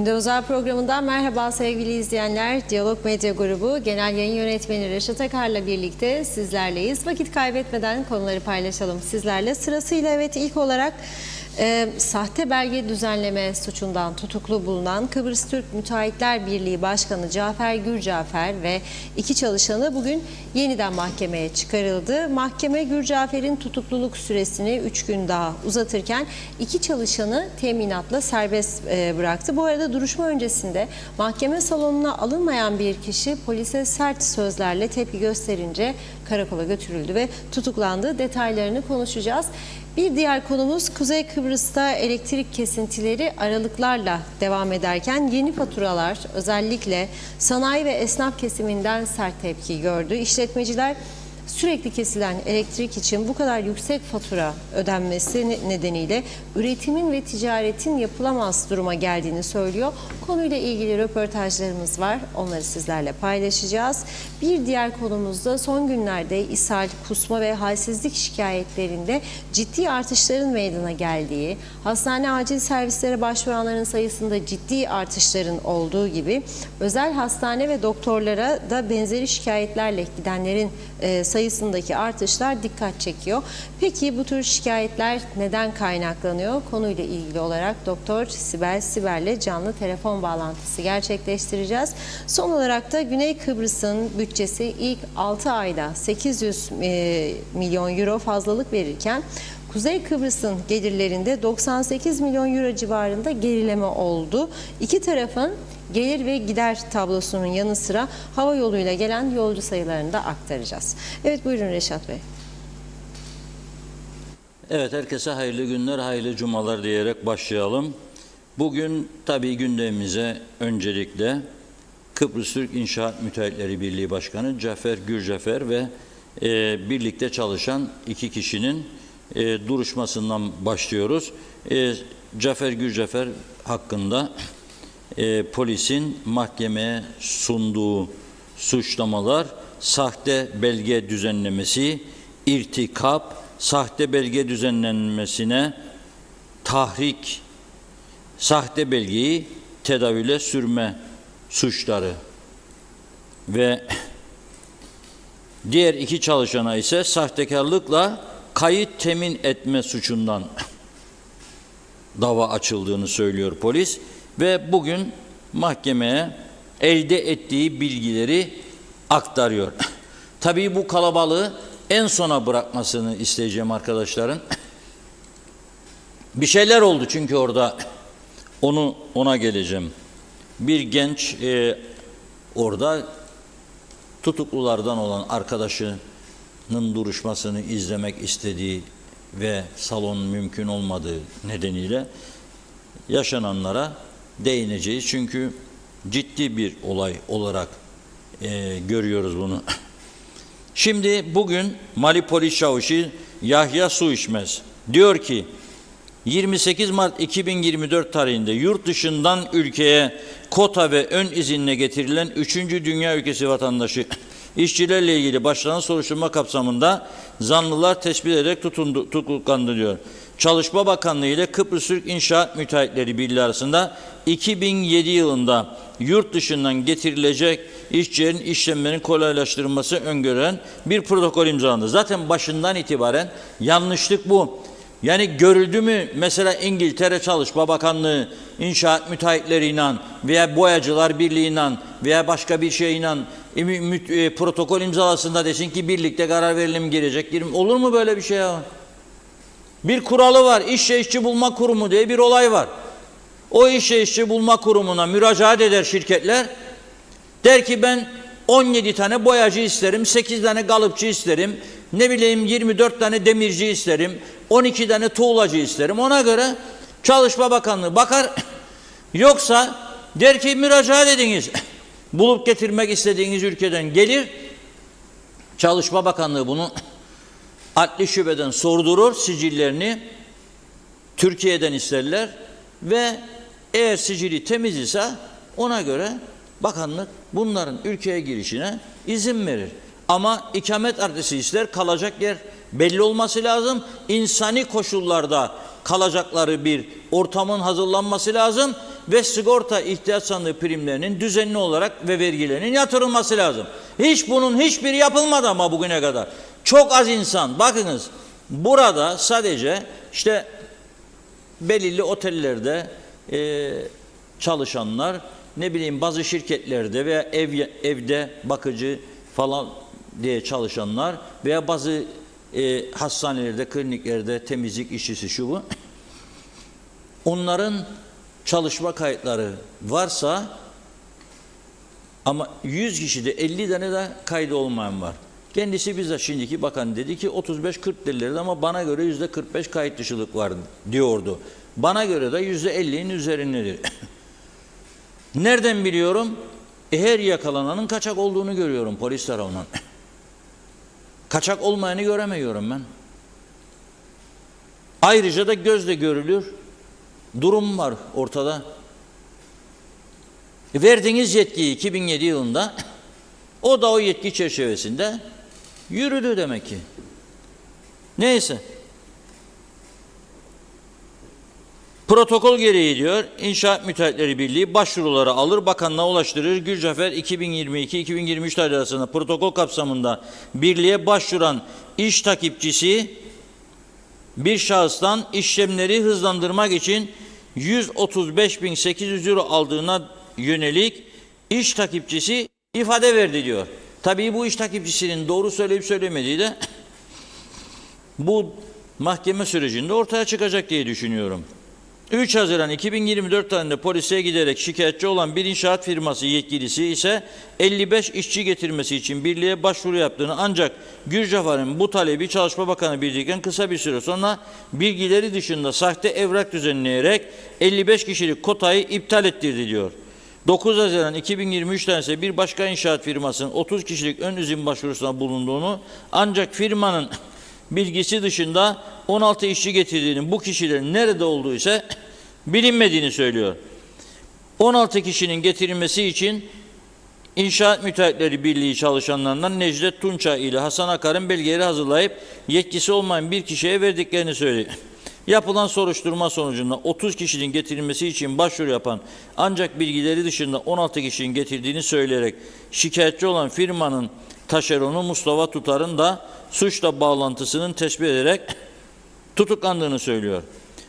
Gündem Özel programından merhaba sevgili izleyenler. Diyalog Medya Grubu Genel Yayın Yönetmeni Reşat Akar'la birlikte sizlerleyiz. Vakit kaybetmeden konuları paylaşalım sizlerle. Sırasıyla ilk olarak sahte belge düzenleme suçundan tutuklu bulunan Kıbrıs Türk Müteahhitler Birliği Başkanı Cafer Gürcafer ve iki çalışanı bugün yeniden mahkemeye çıkarıldı. Mahkeme Gürcafer'in tutukluluk süresini 3 gün daha uzatırken iki çalışanı teminatla serbest bıraktı. Bu arada duruşma öncesinde mahkeme salonuna alınmayan bir kişi polise sert sözlerle tepki gösterince karakola götürüldü ve tutuklandı. Detaylarını konuşacağız. Bir diğer konumuz Kuzey Kıbrıs'ta elektrik kesintileri aralıklarla devam ederken yeni faturalar özellikle sanayi ve esnaf kesiminden sert tepki gördü. İşletmeciler sürekli kesilen elektrik için bu kadar yüksek fatura ödenmesi nedeniyle üretimin ve ticaretin yapılamaz duruma geldiğini söylüyor. Konuyla ilgili röportajlarımız var. Onları sizlerle paylaşacağız. Bir diğer konumuz da son günlerde ishal, kusma ve halsizlik şikayetlerinde ciddi artışların meydana geldiği, hastane acil servislere başvuranların sayısında ciddi artışların olduğu gibi özel hastane ve doktorlara da benzeri şikayetlerle gidenlerin sayısındaki artışlar dikkat çekiyor. Peki bu tür şikayetler neden kaynaklanıyor? Konuyla ilgili olarak Doktor Sibel Siber'le canlı telefon bağlantısı gerçekleştireceğiz. Son olarak da Güney Kıbrıs'ın bütçesi ilk 6 ayda 800 milyon euro fazlalık verirken Kuzey Kıbrıs'ın gelirlerinde 98 milyon euro civarında gerileme oldu. İki tarafın gelir ve gider tablosunun yanı sıra hava yoluyla gelen yolcu sayılarını da aktaracağız. Evet, buyurun Reşat Bey. Evet, herkese hayırlı günler, hayırlı cumalar diyerek başlayalım. Bugün tabii gündemimize öncelikle Kıbrıs Türk İnşaat Müteahhitleri Birliği Başkanı Cafer Gürcafer ve birlikte çalışan iki kişinin duruşmasından başlıyoruz. Cafer Gürcafer hakkında polisin mahkemeye sunduğu suçlamalar sahte belge düzenlemesi, irtikap, sahte belge düzenlenmesine tahrik, sahte belgeyi tedavüle sürme suçları ve diğer iki çalışana ise sahtekarlıkla kayıt temin etme suçundan dava açıldığını söylüyor polis ve bugün mahkemeye elde ettiği bilgileri aktarıyor. Tabii bu kalabalığı en sona bırakmasını isteyeceğim arkadaşların. Bir şeyler oldu çünkü orada ona geleceğim. Bir genç orada tutuklulardan olan arkadaşının duruşmasını izlemek istediği ve salon mümkün olmadığı nedeniyle yaşananlara değineceğiz. Çünkü ciddi bir olay olarak görüyoruz bunu. Şimdi bugün Mali Polis Çavuşu Yahya Suişmez diyor ki 28 Mart 2024 tarihinde yurt dışından ülkeye kota ve ön izinle getirilen 3. Dünya ülkesi vatandaşı işçilerle ilgili başlanan soruşturma kapsamında zanlılar tespit ederek tutuklandı diyor. Çalışma Bakanlığı ile Kıbrıs Türk İnşaat Müteahhitleri Birliği arasında 2007 yılında yurt dışından getirilecek işçilerin işlemlerin kolaylaştırılması öngören bir protokol imzalandı. Zaten başından itibaren yanlışlık bu. Yani görüldü mü mesela İngiltere Çalışma Bakanlığı inşaat müteahhitleriyle veya Boyacılar Birliği'yle veya başka bir şeyle protokol imzalasında desin ki birlikte karar verelim girecek. Olur mu böyle bir şey ya? Bir kuralı var. İşçi İşçi Bulma Kurumu diye bir olay var. O İşçi İşçi Bulma Kurumu'na müracaat eder şirketler. Der ki ben 17 tane boyacı isterim, 8 tane kalıpçı isterim, 24 tane demirci isterim, 12 tane tuğlacı isterim. Ona göre Çalışma Bakanlığı bakar. Yoksa der ki müracaat ediniz. Bulup getirmek istediğiniz ülkeden gelir. Çalışma Bakanlığı bunu adli şubeden sordurur, sicillerini Türkiye'den isterler ve eğer sicili temiz ise ona göre bakanlık bunların ülkeye girişine izin verir. Ama ikamet adresi ister, kalacak yer belli olması lazım. İnsani koşullarda kalacakları bir ortamın hazırlanması lazım ve sigorta ihtiyaç sandığı primlerinin düzenli olarak ve vergilerinin yatırılması lazım. Bunun hiçbiri yapılmadı ama bugüne kadar. Çok az insan, bakınız burada sadece işte belirli otellerde çalışanlar, ne bileyim bazı şirketlerde veya evde bakıcı falan diye çalışanlar veya bazı hastanelerde, kliniklerde temizlik işçisi şu bu. Onların çalışma kayıtları varsa ama 100 kişide 50 tane de kaydı olmayan var. Kendisi bize şimdiki bakan dedi ki 35-40 derlerdi ama bana göre %45 kayıt dışılık var diyordu. Bana göre de %50'nin üzerindedir. Nereden biliyorum? Her yakalananın kaçak olduğunu görüyorum polis tarafından. Kaçak olmayanı göremiyorum ben. Ayrıca da gözle görülür durum var ortada. Verdiğiniz yetkiyi 2007 yılında o da o yetki çerçevesinde yürüdü demek ki. Neyse. Protokol gereği diyor, İnşaat Müteahhitleri Birliği başvuruları alır, bakanlığa ulaştırır. Gürcafer 2022-2023 tarih arasında protokol kapsamında birliğe başvuran iş takipçisi bir şahıstan işlemleri hızlandırmak için 135.800 euro aldığına yönelik iş takipçisi ifade verdi diyor. Tabii bu iş takipçisinin doğru söyleyip söylemediği de bu mahkeme sürecinde ortaya çıkacak diye düşünüyorum. 3 Haziran 2024 tarihinde polise giderek şikayetçi olan bir inşaat firması yetkilisi ise 55 işçi getirmesi için birliğe başvuru yaptığını, ancak Gürcafer'in bu talebi Çalışma Bakanı bildikten kısa bir süre sonra bilgileri dışında sahte evrak düzenleyerek 55 kişilik kotayı iptal ettirdi diyor. 9 Haziran 2023 tarihinde bir başka inşaat firmasının 30 kişilik ön izin başvurusuna bulunduğunu, ancak firmanın bilgisi dışında 16 işçi getirdiğinin, bu kişilerin nerede olduğu ise bilinmediğini söylüyor. 16 kişinin getirilmesi için İnşaat Müteahhitleri Birliği çalışanlarından Necdet Tunça ile Hasan Akar'ın belgeleri hazırlayıp yetkisi olmayan bir kişiye verdiklerini söyledi. Yapılan soruşturma sonucunda 30 kişinin getirilmesi için başvuru yapan, ancak bilgileri dışında 16 kişinin getirdiğini söyleyerek şikayetçi olan firmanın taşeronu Mustafa Tutar'ın da suçla bağlantısının tespit ederek tutuklandığını söylüyor.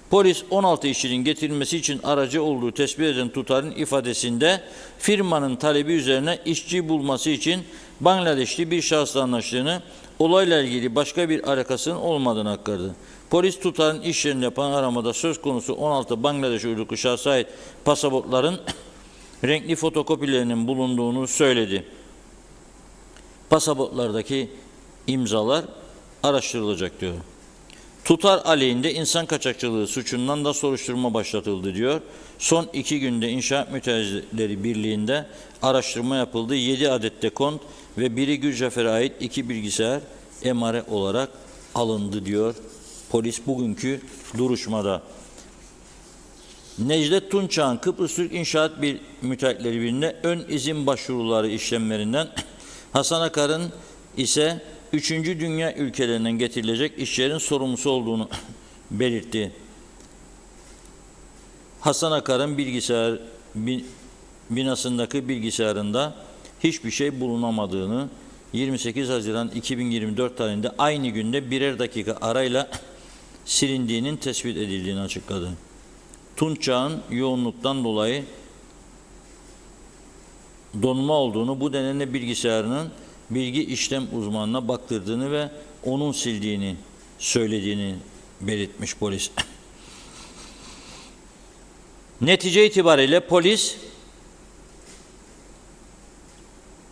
Polis 16 işçinin getirilmesi için aracı olduğu tespit eden Tutar'ın ifadesinde firmanın talebi üzerine işçi bulması için Bangladeşli bir şahısla anlaştığını, olayla ilgili başka bir alakasının olmadığını aktardı. Polis Tutar'ın iş yerini yapan aramada söz konusu 16 Bangladeş uyruklu şahsa ait pasaportların renkli fotokopilerinin bulunduğunu söyledi. Pasaportlardaki imzalar araştırılacak diyor. Tutar aleyhinde insan kaçakçılığı suçundan da soruşturma başlatıldı diyor. Son 2 günde İnşaat Müteahhitleri Birliği'nde araştırma yapıldı. 7 adet dekont ve biri Gürcafer'e ait 2 bilgisayar emare olarak alındı diyor polis bugünkü duruşmada. Necdet Tunçak'ın Kıbrıs Türk İnşaat Müteahhitleri Birliği'nde ön izin başvuruları işlemlerinden, Hasan Akar'ın ise 3. dünya ülkelerinden getirilecek işlerin sorumlusu olduğunu belirtti. Hasan Akar'ın bilgisayar binasındaki bilgisayarında hiçbir şey bulunamadığını, 28 Haziran 2024 tarihinde aynı günde birer dakika arayla silindiğinin tespit edildiğini açıkladı. Tunçak'ın yoğunluktan dolayı donma olduğunu, bu nedenle bilgisayarının bilgi işlem uzmanına baktırdığını ve onun sildiğini söylediğini belirtmiş polis. Netice itibariyle polis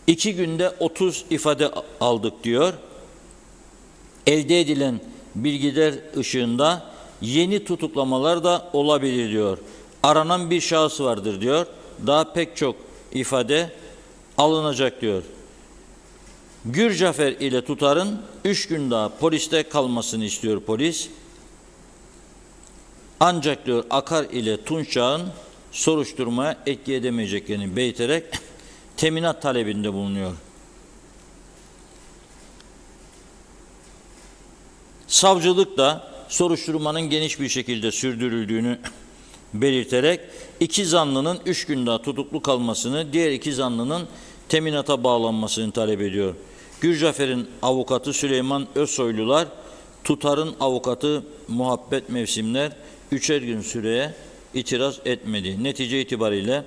2 günde 30 ifade aldık diyor. Elde edilen bilgiler ışığında yeni tutuklamalar da olabilir diyor. Aranan bir şahıs vardır diyor. Daha pek çok ifade alınacak diyor. Gürcafer ile Tutar'ın 3 gün daha poliste kalmasını istiyor polis. Ancak diyor Akar ile Tunçak'ın soruşturmaya etki edemeyeceklerini belirterek teminat talebinde bulunuyor. Savcılık da soruşturmanın geniş bir şekilde sürdürüldüğünü belirterek 2 zanlının 3 gün daha tutuklu kalmasını, diğer 2 zanlının teminata bağlanmasını talep ediyor. Gürcafer'in avukatı Süleyman Özsoylular, tutarın avukatı Muhabbet Mevsimler 3'er gün süreye itiraz etmedi. Netice itibariyle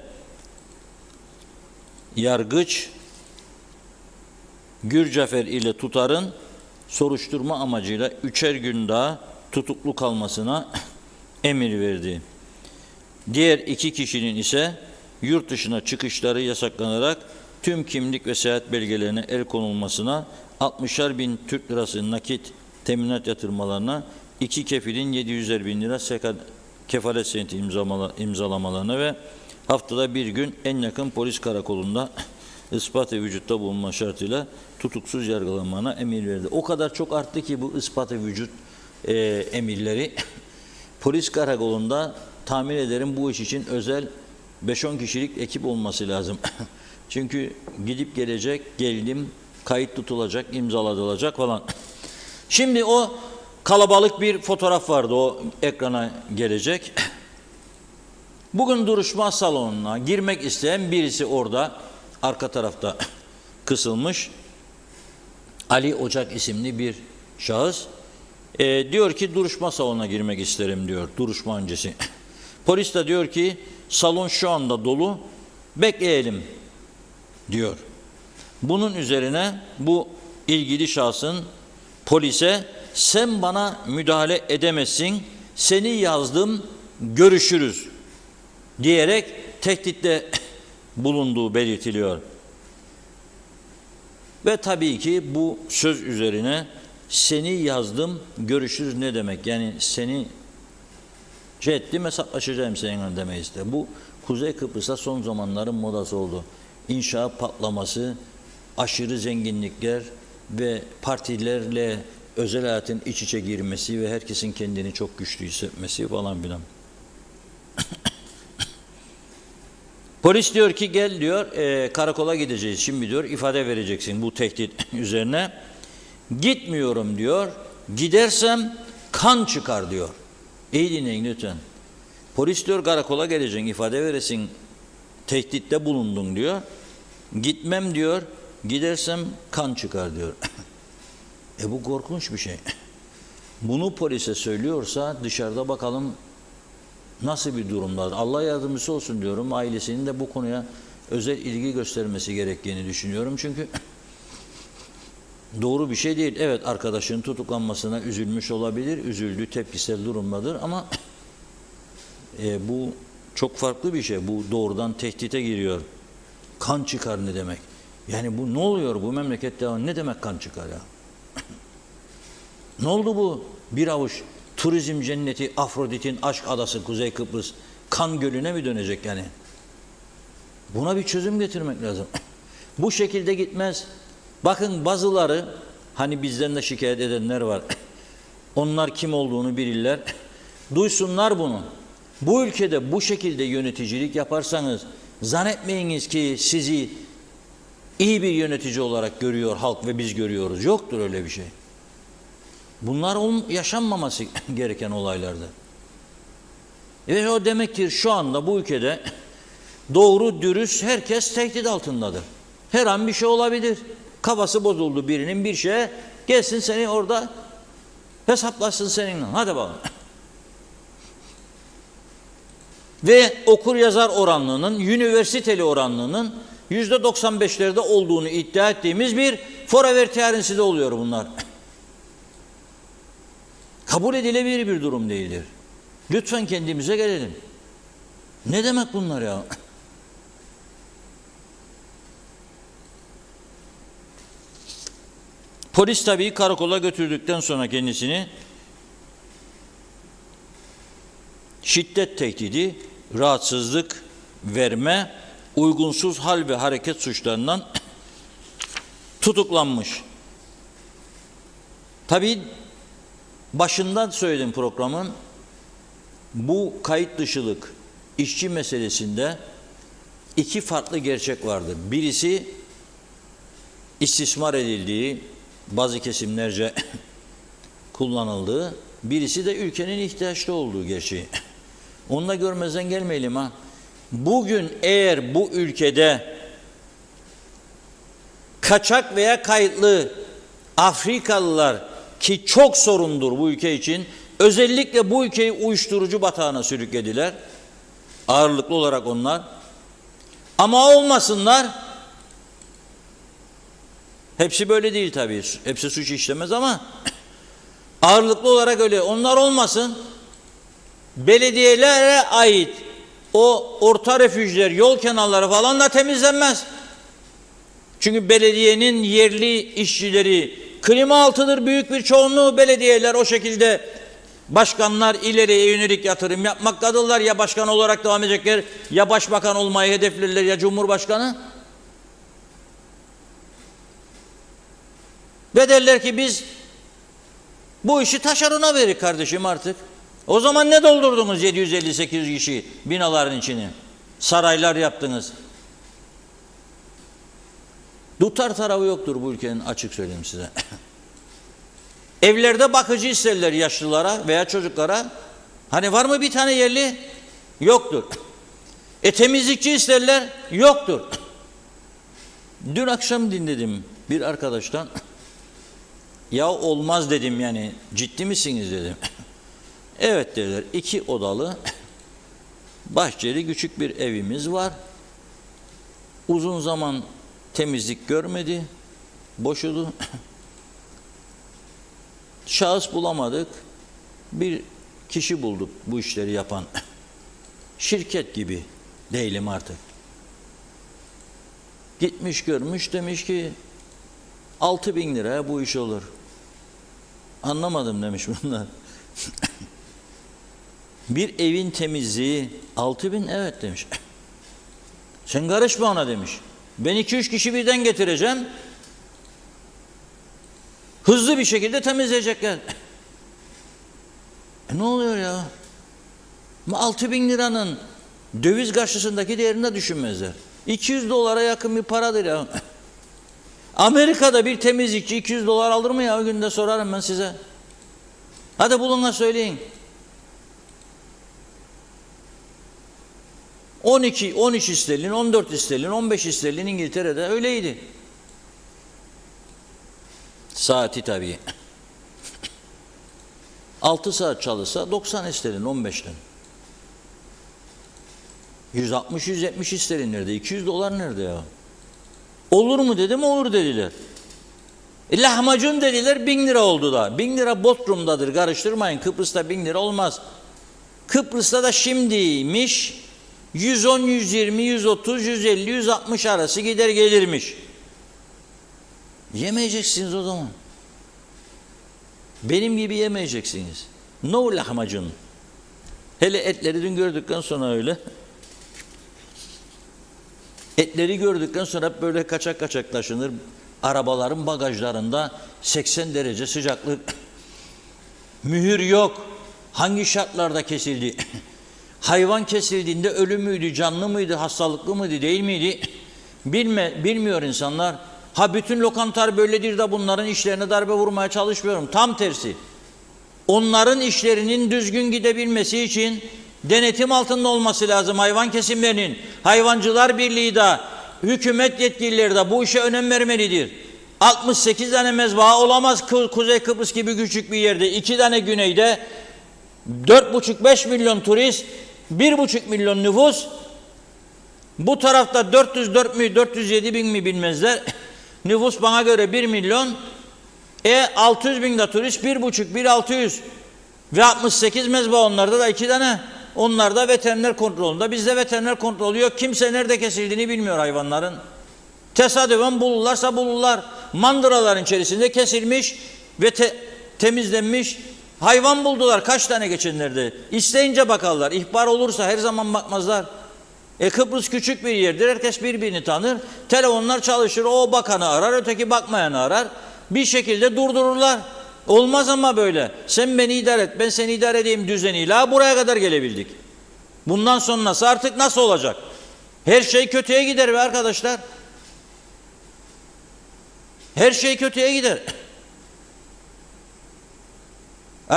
yargıç Gürcafer ile tutarın soruşturma amacıyla 3'er gün daha tutuklu kalmasına emir verdi. Diğer 2 kişinin ise yurt dışına çıkışları yasaklanarak tüm kimlik ve seyahat belgelerine el konulmasına, 60'ar bin Türk lirası nakit teminat yatırmalarına, 2 kefilin 700'er bin lira kefalet senedi imzalamalarına ve haftada 1 gün en yakın polis karakolunda ispat-ı vücutta bulunma şartıyla tutuksuz yargılanmana emir verdi. O kadar çok arttı ki bu ispat-ı vücut emirleri. Polis karakolunda tahmin ederim bu iş için özel 5-10 kişilik ekip olması lazım. Çünkü gidip gelecek, geldim, kayıt tutulacak, imzalatılacak falan. Şimdi o kalabalık bir fotoğraf vardı, o ekrana gelecek. Bugün duruşma salonuna girmek isteyen birisi orada, arka tarafta kısılmış. Ali Ocak isimli bir şahıs. Diyor ki duruşma salonuna girmek isterim diyor, duruşma öncesi. Polis de diyor ki salon şu anda dolu, bekleyelim diyor. Bunun üzerine bu ilgili şahsın polise sen bana müdahale edemezsin, seni yazdım, görüşürüz diyerek tehditte bulunduğu belirtiliyor. Ve tabii ki bu söz üzerine seni yazdım, görüşürüz ne demek? Yani seni ettim, hesaplaşacağım seninle demeyi ister. Bu Kuzey Kıbrıs'ta son zamanların modası oldu. İnşaat patlaması, aşırı zenginlikler ve partilerle özel hayatın iç içe girmesi ve herkesin kendini çok güçlü hissetmesi falan filan. Polis diyor ki gel diyor, karakola gideceğiz şimdi diyor, ifade vereceksin bu tehdit üzerine. Gitmiyorum diyor, gidersem kan çıkar diyor. İyi dinleyin lütfen. Polis diyor karakola geleceksin, ifade veresin, tehditte bulundun diyor. Gitmem diyor, gidersem kan çıkar diyor. Bu korkunç bir şey. Bunu polise söylüyorsa dışarıda bakalım nasıl bir durumlar. Allah yardımcısı olsun diyorum. Ailesinin de bu konuya özel ilgi göstermesi gerektiğini düşünüyorum. Çünkü doğru bir şey değil. Evet, arkadaşın tutuklanmasına üzülmüş olabilir. Üzüldü, tepkisel durumdadır ama bu çok farklı bir şey. Bu doğrudan tehdite giriyor. Kan çıkar ne demek? Yani bu ne oluyor bu memlekette? Ne demek kan çıkar ya? Ne oldu bu? Bir avuç turizm cenneti, Afrodit'in aşk adası Kuzey Kıbrıs kan gölüne mi dönecek yani? Buna bir çözüm getirmek lazım. Bu şekilde gitmez. Bakın bazıları, hani bizden de şikayet edenler var. Onlar kim olduğunu bilirler. Duysunlar bunu. Bu ülkede bu şekilde yöneticilik yaparsanız zannetmeyiniz ki sizi iyi bir yönetici olarak görüyor halk ve biz görüyoruz. Yoktur öyle bir şey. Bunlar yaşanmaması gereken olaylardır. Ve o demektir şu anda bu ülkede doğru dürüst herkes tehdit altındadır. Her an bir şey olabilir. Kafası bozuldu birinin bir şeye, gelsin seni orada hesaplaşsın seninle. Hadi bakalım. Ve okur yazar oranlığının, üniversiteli oranlığının %95'lerde olduğunu iddia ettiğimiz bir forever teorisinde oluyor bunlar. Kabul edilebilir bir durum değildir. Lütfen kendimize gelelim. Ne demek bunlar ya? Polis tabii karakola götürdükten sonra kendisini şiddet tehdidi, rahatsızlık verme, uygunsuz hal ve hareket suçlarından tutuklanmış. Tabii başından söyledim programın, bu kayıt dışılık işçi meselesinde 2 farklı gerçek vardır. Birisi istismar edildiği, bazı kesimlerce kullanıldığı, Birisi de ülkenin ihtiyaçta olduğu gerçeği. Onu da görmezden gelmeyelim ha. Bugün eğer bu ülkede kaçak veya kayıtlı Afrikalılar, ki çok sorundur bu ülke için, özellikle bu ülkeyi uyuşturucu batağına sürüklediler. Ağırlıklı olarak onlar. Ama olmasınlar. Hepsi böyle değil tabii. Hepsi suç işlemez ama ağırlıklı olarak öyle. Onlar olmasın. Belediyelere ait o orta refüjler, yol kenarları falan da temizlenmez. Çünkü belediyenin yerli işçileri klima altıdır, büyük bir çoğunluğu belediyeler o şekilde, başkanlar ileriye yönelik yatırım yapmaktadırlar. Ya başkan olarak devam edecekler, ya başbakan olmayı hedeflerler, ya cumhurbaşkanı. Ve derler ki biz bu işi taşerona verir kardeşim artık. O zaman ne doldurdunuz 758 kişi binaların içini? Saraylar yaptınız. Tutar tarafı yoktur bu ülkenin, açık söyleyeyim size. Evlerde bakıcı isterler yaşlılara veya çocuklara. Hani var mı bir tane yerli? Yoktur. Temizlikçi isterler? Yoktur. Dün akşam dinledim bir arkadaştan. Ya olmaz dedim, yani ciddi misiniz dedim. Evet dediler, 2 odalı bahçeli küçük bir evimiz var. Uzun zaman temizlik görmedi. Boşudu. Şahıs bulamadık. Bir kişi bulduk bu işleri yapan. Şirket gibi değilim artık. Gitmiş görmüş, demiş ki 6.000 liraya bu iş olur. Anlamadım demiş bunlar. Bir evin temizliği 6.000, evet demiş. Sen karışma ona demiş. Ben 2-3 kişi birden getireceğim. Hızlı bir şekilde temizleyecekler. Ne oluyor ya? 6.000 liranın döviz karşısındaki değerini de düşünmezler. 200 dolara yakın bir paradır ya. Amerika'da bir temizlikçi 200 dolar alır mı ya? O günde sorarım ben size. Hadi bulun söyleyin. 12, 13 isterlin, 14 isterlin, 15 isterlin İngiltere'de öyleydi. Saati tabii. 6 saat çalışsa 90 isterlin 15'ten. 160-170 isterlin nerede? 200 dolar nerede ya? Olur mu dedim, olur dediler. Lahmacun dediler, 1000 lira oldu da. 1000 lira Bodrum'dadır, karıştırmayın. Kıbrıs'ta 1000 lira olmaz. Kıbrıs'ta da şimdiymiş 110, 120, 130, 150, 160 arası gider gelirmiş. Yemeyeceksiniz o zaman. Benim gibi yemeyeceksiniz. No lahmacun. Hele etleri dün gördükten sonra öyle. Etleri gördükten sonra hep böyle kaçak kaçak taşınır. Arabaların bagajlarında 80 derece sıcaklık. Mühür yok. Hangi şartlarda kesildi? Hayvan kesildiğinde ölü müydü, canlı mıydı, hastalıklı mıydı, değil miydi? Bilmiyor insanlar. Ha bütün lokantalar böyledir de bunların işlerine darbe vurmaya çalışmıyorum. Tam tersi. Onların işlerinin düzgün gidebilmesi için denetim altında olması lazım hayvan kesimlerinin. Hayvancılar Birliği de, hükümet yetkilileri de bu işe önem vermelidir. 68 tane mezbaha olamaz Kuzey Kıbrıs gibi küçük bir yerde. 2 tane güneyde 4,5-5 milyon turist, 1,5 milyon nüfus. Bu tarafta 404 mü 407 bin mi bilmezler. Nüfus bana göre 1 milyon. 600 bin de turist, 1,5-1,600 ve 68 mezba, onlarda da 2 tane. Onlar da veteriner kontrolünde. Bizde veteriner kontrolü yok. Kimse nerede kesildiğini bilmiyor hayvanların. Tesadüfen bulurlarsa bulurlar. Mandıraların içerisinde kesilmiş ve temizlenmiş hayvan buldular. Kaç tane geçenlerde. İsteyince bakarlar. İhbar olursa her zaman bakmazlar. Kıbrıs küçük bir yerdir. Herkes birbirini tanır. Telefonlar çalışır. O bakanı arar, öteki bakmayanı arar. Bir şekilde durdururlar. Olmaz ama böyle. Sen beni idare et, ben seni idare edeyim düzeniyle buraya kadar gelebildik. Bundan sonrası artık nasıl olacak? Her şey kötüye gider be arkadaşlar. Her şey kötüye gider.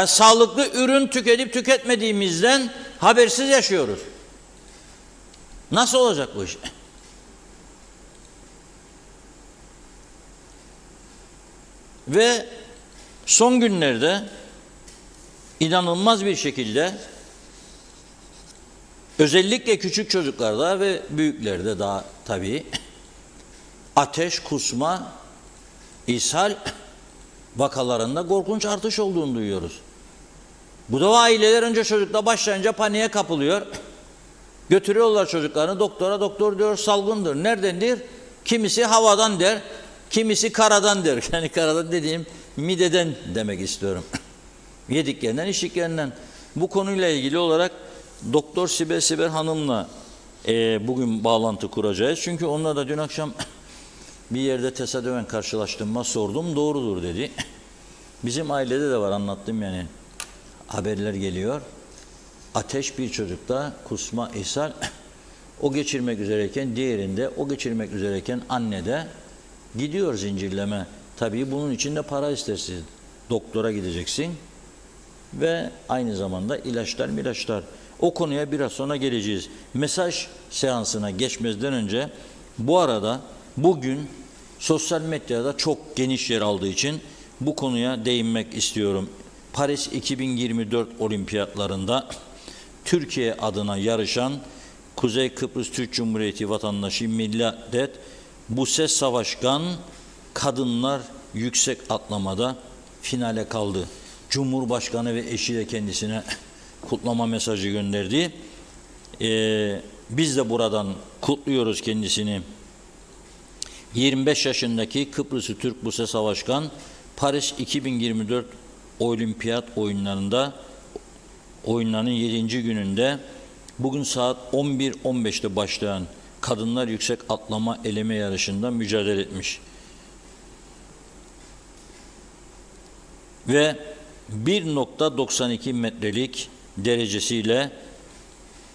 Sağlıklı ürün tüketip tüketmediğimizden habersiz yaşıyoruz. Nasıl olacak bu iş? Ve son günlerde inanılmaz bir şekilde özellikle küçük çocuklarda ve büyüklerde daha tabii ateş, kusma, ishal vakalarında korkunç artış olduğunu duyuyoruz. Bu da aileler önce çocukla başlayınca paniğe kapılıyor. Götürüyorlar çocuklarını doktora, doktor diyor salgındır. Neredendir? Kimisi havadan der, kimisi karadan der. Yani karadan dediğim mideden demek istiyorum. Yediklerinden, içtiklerinden. Bu konuyla ilgili olarak Doktor Sibel Hanım'la bugün bağlantı kuracağız. Çünkü onunla da dün akşam bir yerde tesadüfen karşılaştığımda sordum. Doğrudur dedi. Bizim ailede de var, anlattım yani. Haberler geliyor. Ateş bir çocukta, kusma, ishal o geçirmek üzereyken, diğerinde o geçirmek üzereyken annede gidiyor zincirleme. Tabii bunun için de para istersin. Doktora gideceksin ve aynı zamanda ilaçlar. O konuya biraz sonra geleceğiz. Mesaj seansına geçmeden önce bu arada bugün sosyal medyada çok geniş yer aldığı için bu konuya değinmek istiyorum. Paris 2024 olimpiyatlarında Türkiye adına yarışan Kuzey Kıbrıs Türk Cumhuriyeti vatandaşı Millet Buse Savaşkan kadınlar yüksek atlamada finale kaldı. Cumhurbaşkanı ve eşi de kendisine kutlama mesajı gönderdi. Biz de buradan kutluyoruz kendisini. 25 yaşındaki Kıbrıslı Türk Buse Savaşkan Paris 2024 Olimpiyat oyunlarının 7. gününde bugün saat 11.15'te başlayan kadınlar yüksek atlama eleme yarışında mücadele etmiş. Ve 1.92 metrelik derecesiyle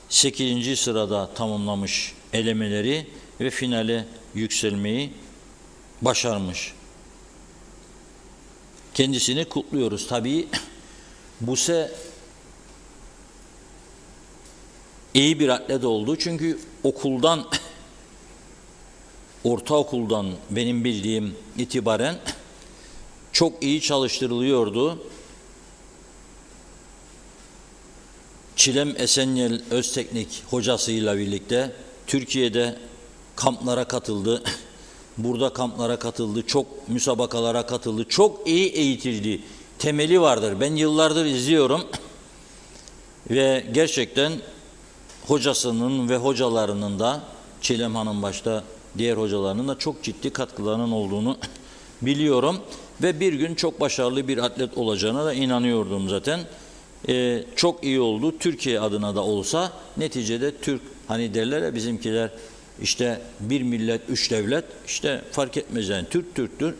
8. sırada tamamlamış elemeleri ve finale yükselmeyi başarmış. Kendisini kutluyoruz. Tabii Buse iyi bir atlet oldu. Çünkü ortaokuldan benim bildiğim itibaren çok iyi çalıştırılıyordu. Çilem Esenyel Özteknik hocasıyla birlikte Türkiye'de kamplara katıldı. Burada kamplara katıldı. Çok müsabakalara katıldı. Çok iyi eğitildi. Temeli vardır. Ben yıllardır izliyorum. Ve gerçekten hocasının ve hocalarının da Çilem Hanım başta diğer hocalarının da çok ciddi katkılarının olduğunu biliyorum. Ve bir gün çok başarılı bir atlet olacağına da inanıyordum zaten. Çok iyi oldu. Türkiye adına da olsa neticede Türk, hani derler ya bizimkiler işte bir millet, üç devlet, işte fark etmez yani Türk Türktür.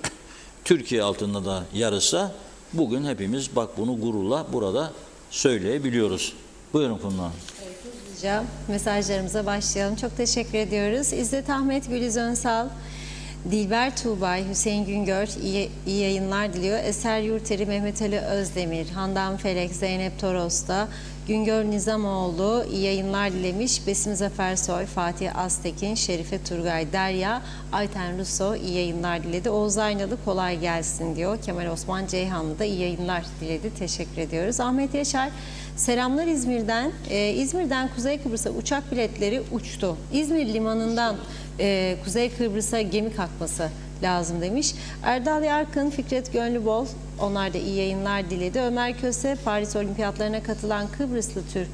Türkiye altında da yarışsa bugün hepimiz bak bunu gururla burada söyleyebiliyoruz. Buyurun Funda Hanım. Hocam, mesajlarımıza başlayalım. Çok teşekkür ediyoruz. İzzet Ahmet, Güliz Önsal, Dilber Tuğbay, Hüseyin Güngör iyi yayınlar diliyor. Eser Yurteri, Mehmet Ali Özdemir, Handan Felek, Zeynep Toros'ta, Güngör Nizamoğlu iyi yayınlar dilemiş. Besim Zafersoy, Fatih Aztekin, Şerife Turgay, Derya, Ayten Russo iyi yayınlar diledi. Oğuz Aynalı kolay gelsin diyor. Kemal Osman Ceyhanlı da iyi yayınlar diledi. Teşekkür ediyoruz. Ahmet Yaşar, selamlar İzmir'den. İzmir'den Kuzey Kıbrıs'a uçak biletleri uçtu. İzmir limanından Kuzey Kıbrıs'a gemi kalkması lazım demiş. Erdal Yarkın, Fikret Gönlübol, onlar da iyi yayınlar diledi. Ömer Köse, Paris Olimpiyatlarına katılan Kıbrıslı Türk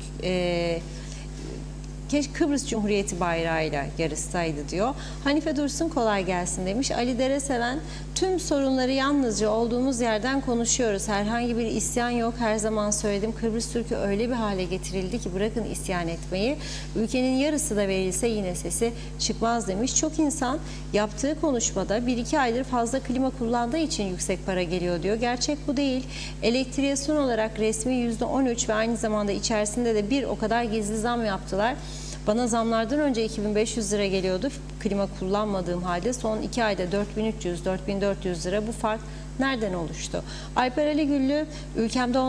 Kıbrıs Cumhuriyeti bayrağıyla yarışsaydı diyor. Hanife Dursun kolay gelsin demiş. Ali Dereseven, tüm sorunları yalnızca olduğumuz yerden konuşuyoruz. Herhangi bir isyan yok. Her zaman söyledim. Kıbrıs Türk'ü öyle bir hale getirildi ki bırakın isyan etmeyi. Ülkenin yarısı da verilse yine sesi çıkmaz demiş. Çok insan yaptığı konuşmada 1-2 aydır fazla klima kullandığı için yüksek para geliyor diyor. Gerçek bu değil. Elektriğe son olarak resmi %13 ve aynı zamanda içerisinde de bir o kadar gizli zam yaptılar. Bana zamlardan önce 2500 lira geliyordu klima kullanmadığım halde. Son 2 ayda 4300-4400 lira. Bu fark nereden oluştu? Alper Ali Güllü, ülkemde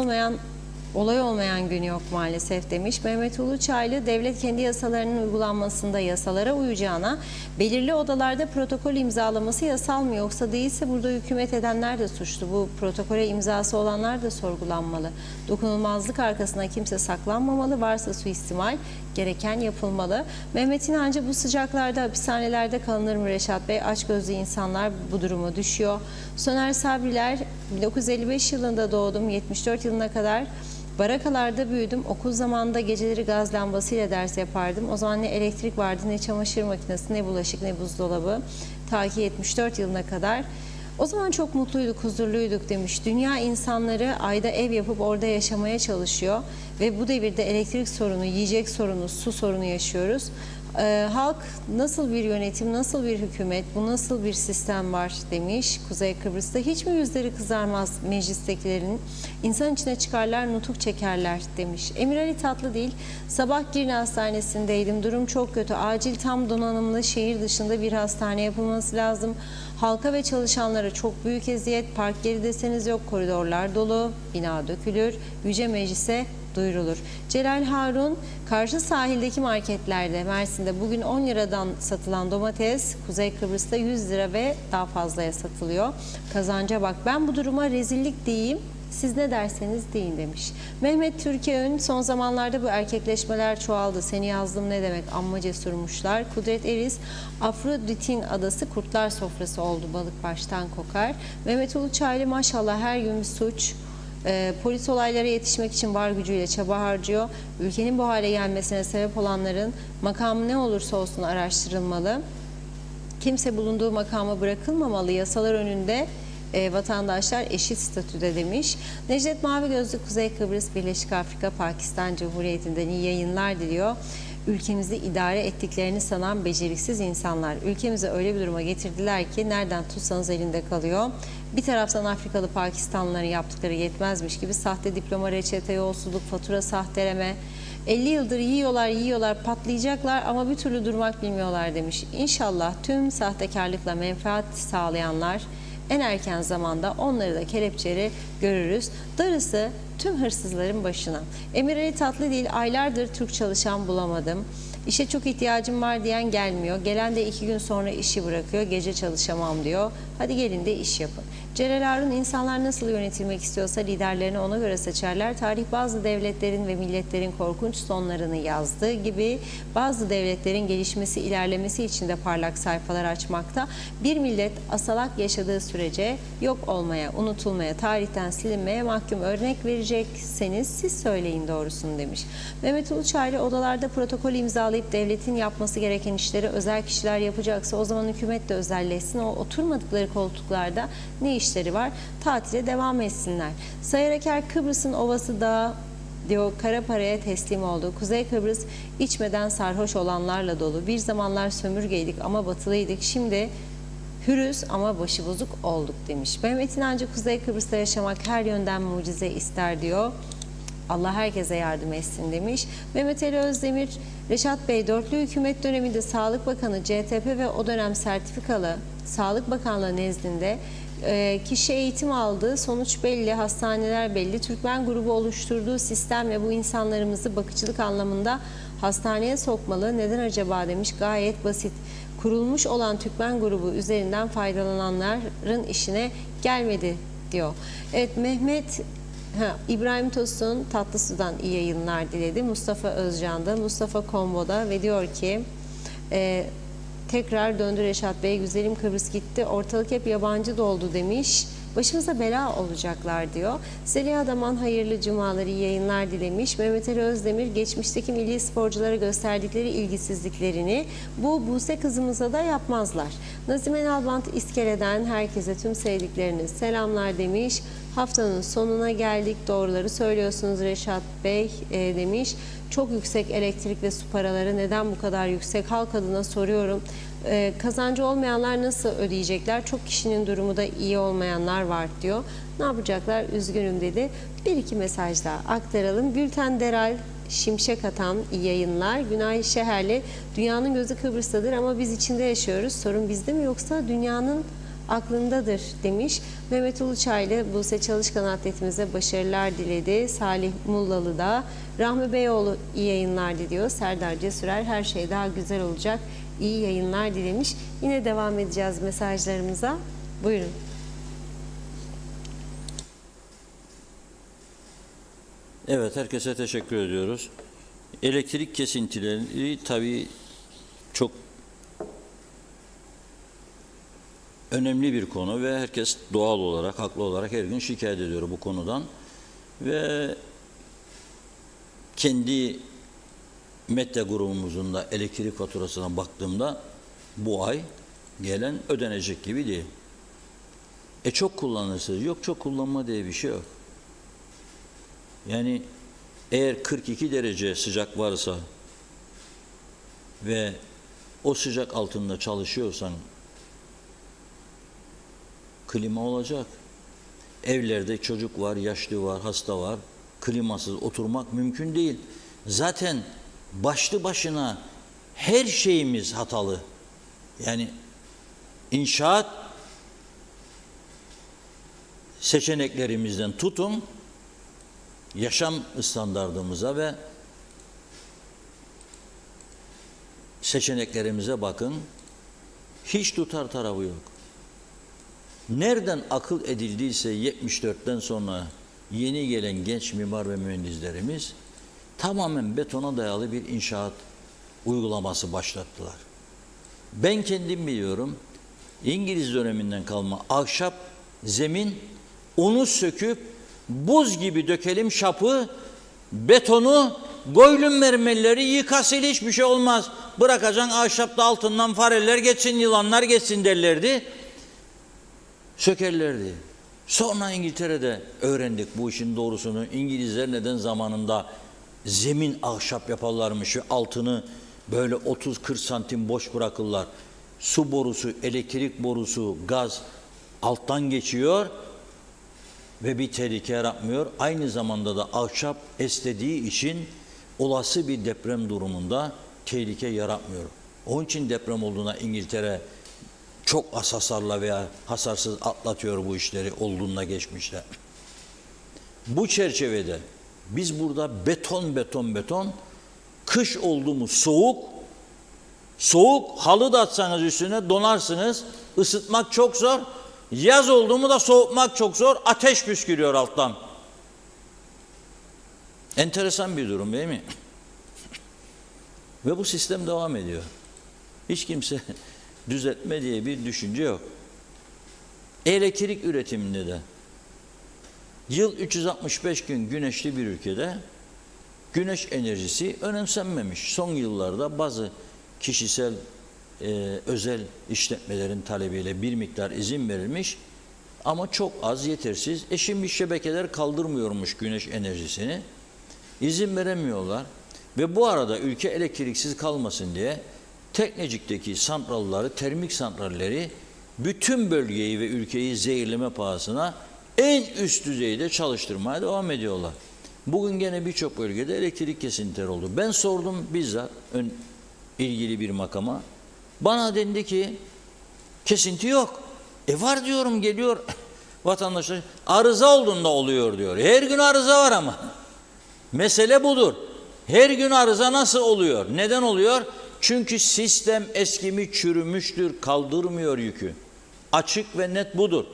olay olmayan gün yok maalesef demiş. Mehmet Uluçaylı, devlet kendi yasalarının uygulanmasında yasalara uyacağına belirli odalarda protokol imzalaması yasal mı, yoksa değilse burada hükümet edenler de suçlu. Bu protokole imzası olanlar da sorgulanmalı. Dokunulmazlık arkasına kimse saklanmamalı. Varsa suistimal, gereken yapılmalı. Mehmet İnancı, bu sıcaklarda hapishanelerde kalınır mı Reşat Bey? Açgözlü insanlar bu duruma düşüyor. Soner Sabriler, 1955 yılında doğdum. 74 yılına kadar barakalarda büyüdüm. Okul zamanında geceleri gaz lambasıyla ders yapardım. O zaman ne elektrik vardı, ne çamaşır makinesi, ne bulaşık, ne buzdolabı. Ta ki 74 yılına kadar. O zaman çok mutluyduk, huzurluyduk demiş. Dünya insanları ayda ev yapıp orada yaşamaya çalışıyor. Ve bu devirde elektrik sorunu, yiyecek sorunu, su sorunu yaşıyoruz. Halk nasıl bir yönetim, nasıl bir hükümet, bu nasıl bir sistem var demiş. Kuzey Kıbrıs'ta hiç mi yüzleri kızarmaz meclistekilerin? İnsan içine çıkarlar, nutuk çekerler demiş. Emir Ali Tatlıdil, sabah Girne Hastanesi'ndeydim. Durum çok kötü. Acil tam donanımlı şehir dışında bir hastane yapılması lazım. Halka ve çalışanlara çok büyük eziyet. Park yeri deseniz yok, koridorlar dolu, bina dökülür. Yüce Meclis'e duyurulur. Celal Harun, karşı sahildeki marketlerde Mersin'de bugün 10 liradan satılan domates Kuzey Kıbrıs'ta 100 lira ve daha fazlaya satılıyor. Kazanca bak, ben bu duruma rezillik diyeyim, siz ne derseniz deyin demiş. Mehmet Türkeön, son zamanlarda bu erkekleşmeler çoğaldı. Seni yazdım ne demek, amma cesurmuşlar. Kudret Eriz, Afroditin adası kurtlar sofrası oldu, balık baştan kokar. Mehmet Uluçaylı, maşallah her gün bir suç. Polis olaylara yetişmek için var gücüyle çaba harcıyor. Ülkenin bu hale gelmesine sebep olanların makamı ne olursa olsun araştırılmalı. Kimse bulunduğu makama bırakılmamalı. Yasalar önünde vatandaşlar eşit statüde demiş. Necdet Mavigözlü, Kuzey Kıbrıs Birleşik Afrika Pakistan Cumhuriyeti'nden iyi yayınlar diliyor. Ülkemizi idare ettiklerini sanan beceriksiz insanlar ülkemizi öyle bir duruma getirdiler ki nereden tutsanız elinde kalıyor. Bir taraftan Afrikalı Pakistanlıların yaptıkları yetmezmiş gibi sahte diploma, reçete, yolsuzluk, fatura sahteleme. 50 yıldır yiyorlar, patlayacaklar ama bir türlü durmak bilmiyorlar demiş. İnşallah tüm sahtekarlıkla menfaat sağlayanlar en erken zamanda onları da kelepçeli görürüz. Darısı tüm hırsızların başına. Emir Ali Tatlıdil, aylardır Türk çalışan bulamadım. İşe çok ihtiyacım var diyen gelmiyor. Gelen de 2 gün sonra işi bırakıyor. Gece çalışamam diyor. Hadi gelin de iş yapın. Celal Harun, insanlar nasıl yönetilmek istiyorsa liderlerini ona göre seçerler. Tarih bazı devletlerin ve milletlerin korkunç sonlarını yazdığı gibi bazı devletlerin gelişmesi, ilerlemesi için de parlak sayfalar açmakta. Bir millet asalak yaşadığı sürece yok olmaya, unutulmaya, tarihten silinmeye mahkum. Örnek verecekseniz siz söyleyin doğrusunu demiş. Mehmet Uluçaylı, odalarda protokol imzalayıp devletin yapması gereken işleri özel kişiler yapacaksa o zaman hükümet de özelleşsin. O oturmadıkları koltuklarda ne işleri var? Tatile devam etsinler. Sayar Aker, Kıbrıs'ın ovası dağı diyor, kara paraya teslim oldu. Kuzey Kıbrıs içmeden sarhoş olanlarla dolu. Bir zamanlar sömürgeydik ama batılıydık. Şimdi hürüz ama başı bozuk olduk demiş. Mehmet İnancı, Kuzey Kıbrıs'ta yaşamak her yönden mucize ister diyor. Allah herkese yardım etsin demiş. Mehmet Ali Özdemir, Reşat Bey, dörtlü hükümet döneminde Sağlık Bakanı, CTP ve o dönem sertifikalı Sağlık Bakanlığı nezdinde kişi eğitim aldı. Sonuç belli, hastaneler belli. Türkmen grubu oluşturduğu sistemle bu insanlarımızı bakıcılık anlamında hastaneye sokmalı. Neden acaba demiş. Gayet basit. Kurulmuş olan Türkmen grubu üzerinden faydalananların işine gelmedi diyor. Evet, İbrahim Tosun Tatlısu'dan iyi yayınlar diledi. Mustafa Özcan'da, Mustafa Kombo'da ve diyor ki tekrar döndü Reşat Bey, güzelim Kıbrıs gitti, ortalık hep yabancı doldu demiş. Başımıza bela olacaklar diyor. Zeliha Daman hayırlı cumaları, iyi yayınlar dilemiş. Mehmet Ali Özdemir, geçmişteki milli sporculara gösterdikleri ilgisizliklerini bu Buse kızımıza da yapmazlar. Nazime Nalbant İskele'den herkese tüm sevdikleriniz selamlar demiş. Haftanın sonuna geldik. Doğruları söylüyorsunuz Reşat Bey demiş. Çok yüksek elektrik ve su paraları, neden bu kadar yüksek? Halk adına soruyorum. Kazancı olmayanlar nasıl ödeyecekler? Çok kişinin durumu da iyi olmayanlar var diyor. Ne yapacaklar? Üzgünüm dedi. Bir iki mesaj daha aktaralım. Gülten Deral Şimşek Atan iyi yayınlar. Günay Şeherli dünyanın gözü Kıbrıs'tadır ama biz içinde yaşıyoruz. Sorun bizde mi yoksa dünyanın aklındadır demiş. Mehmet Uluçaylı Buse Çalışkan atletimize başarılar diledi. Salih Mullalı da Rahmi Beyoğlu iyi yayınlar diliyor. Serdar Cesurer her şey daha güzel olacak. İyi yayınlar dilemiş. Yine devam edeceğiz mesajlarımıza. Buyurun. Evet, herkese teşekkür ediyoruz. Elektrik kesintileri tabii çok önemli bir konu ve herkes doğal olarak, haklı olarak her gün şikayet ediyor bu konudan. Ve kendi medya grubumuzun da elektrik faturasına baktığımda bu ay gelen ödenecek gibi değil. Çok kullanırsınız. Yok, çok kullanma diye bir şey yok. Yani eğer 42 derece sıcak varsa ve o sıcak altında çalışıyorsan klima olacak. Evlerde çocuk var, yaşlı var, hasta var. Klimasız oturmak mümkün değil. Zaten başlı başına her şeyimiz hatalı. Yani inşaat seçeneklerimizden tutun, yaşam standardımıza ve seçeneklerimize bakın. Hiç tutar tarafı yok. Nereden akıl edildiyse 74'ten sonra yeni gelen genç mimar ve mühendislerimiz tamamen betona dayalı bir inşaat uygulaması başlattılar. Ben kendim biliyorum, İngiliz döneminden kalma ahşap zemin, onu söküp buz gibi dökelim şapı, betonu, goylum mermerleri yıkasıyla hiçbir şey olmaz. Bırakacaksın ahşapta altından fareler geçsin, yılanlar geçsin derlerdi. Sökerlerdi. Sonra İngiltere'de öğrendik bu işin doğrusunu. İngilizler neden zamanında zemin ahşap yaparlarmış ve altını böyle 30-40 santim boş bırakırlar. Su borusu, elektrik borusu, gaz alttan geçiyor ve bir tehlike yaratmıyor. Aynı zamanda da ahşap esnediği için olası bir deprem durumunda tehlike yaratmıyor. Onun için deprem olduğuna İngiltere çok az hasarla veya hasarsız atlatıyor bu işleri olduğunda geçmişte. Bu çerçevede biz burada beton, kış oldu mu soğuk halı da atsanız üstüne donarsınız, ısıtmak çok zor, yaz oldu mu da soğutmak çok zor, ateş püskürüyor alttan. Enteresan bir durum değil mi? Ve bu sistem devam ediyor. Hiç kimse düzeltme diye bir düşünce yok. Elektrik üretiminde de yıl 365 gün güneşli bir ülkede güneş enerjisi önemsenmemiş. Son yıllarda bazı kişisel özel işletmelerin talebiyle bir miktar izin verilmiş ama çok az, yetersiz. Şimdi şebekeler kaldırmıyormuş güneş enerjisini. İzin veremiyorlar ve bu arada ülke elektriksiz kalmasın diye Teknecik'teki santralları, termik santralleri bütün bölgeyi ve ülkeyi zehirleme pahasına en üst düzeyde çalıştırmaya devam ediyorlar. Bugün gene birçok bölgede elektrik kesintileri oldu. Ben sordum bizzat ilgili bir makama. Bana dendi ki kesinti yok. Var diyorum, geliyor vatandaşlar. Arıza olduğunda oluyor diyor. Her gün arıza var ama. Mesele budur. Her gün arıza nasıl oluyor? Neden oluyor? Çünkü sistem eskimiş, çürümüştür, kaldırmıyor yükü. Açık ve net budur.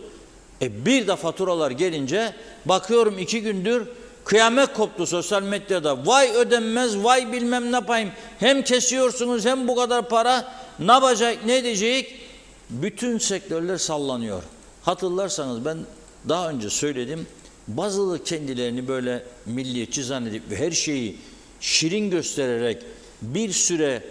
Bir de faturalar gelince bakıyorum 2 gündür kıyamet koptu sosyal medyada. Vay ödenmez, vay bilmem ne yapayım. Hem kesiyorsunuz hem bu kadar para. Ne yapacak, ne edecek? Bütün sektörler sallanıyor. Hatırlarsanız ben daha önce söyledim. Bazıları kendilerini böyle milliyetçi zannedip ve her şeyi şirin göstererek bir süre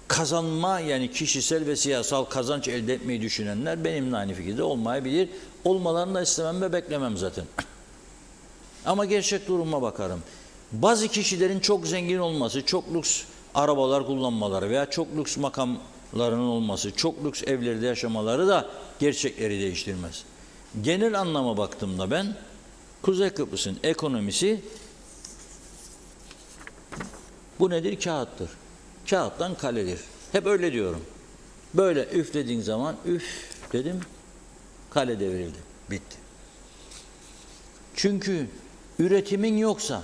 kazanma, yani kişisel ve siyasal kazanç elde etmeyi düşünenler benimle aynı fikirde olmayabilir. Olmalarını da istemem ve beklemem zaten. Ama gerçek duruma bakarım. Bazı kişilerin çok zengin olması, çok lüks arabalar kullanmaları veya çok lüks makam arabalarının olması, çok lüks evlerde yaşamaları da gerçekleri değiştirmez. Genel anlama baktığımda ben, Kuzey Kıbrıs'ın ekonomisi bu nedir? Kağıttır. Kağıttan kaledir. Hep öyle diyorum. Böyle üflediğin zaman üf dedim, kale devrildi. Bitti. Çünkü üretimin yoksa,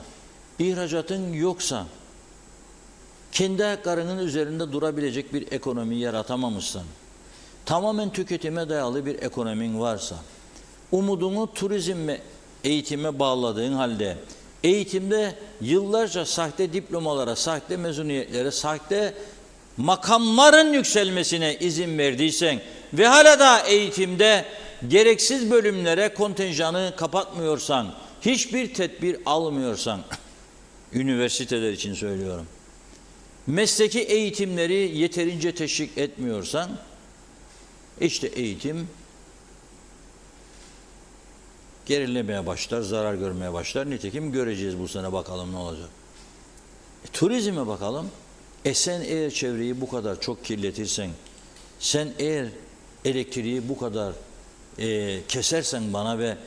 ihracatın yoksa, kendi ayaklarının üzerinde durabilecek bir ekonomi yaratamamışsan, tamamen tüketime dayalı bir ekonomin varsa, umudunu turizm ve eğitime bağladığın halde, eğitimde yıllarca sahte diplomalara, sahte mezuniyetlere, sahte makamların yükselmesine izin verdiysen ve hala da eğitimde gereksiz bölümlere kontenjanı kapatmıyorsan, hiçbir tedbir almıyorsan, üniversiteler için söylüyorum, mesleki eğitimleri yeterince teşvik etmiyorsan, işte eğitim gerilemeye başlar, zarar görmeye başlar. Nitekim göreceğiz bu sene, bakalım ne olacak. Turizme bakalım. Sen eğer çevreyi bu kadar çok kirletirsen, sen eğer elektriği bu kadar kesersen bana ve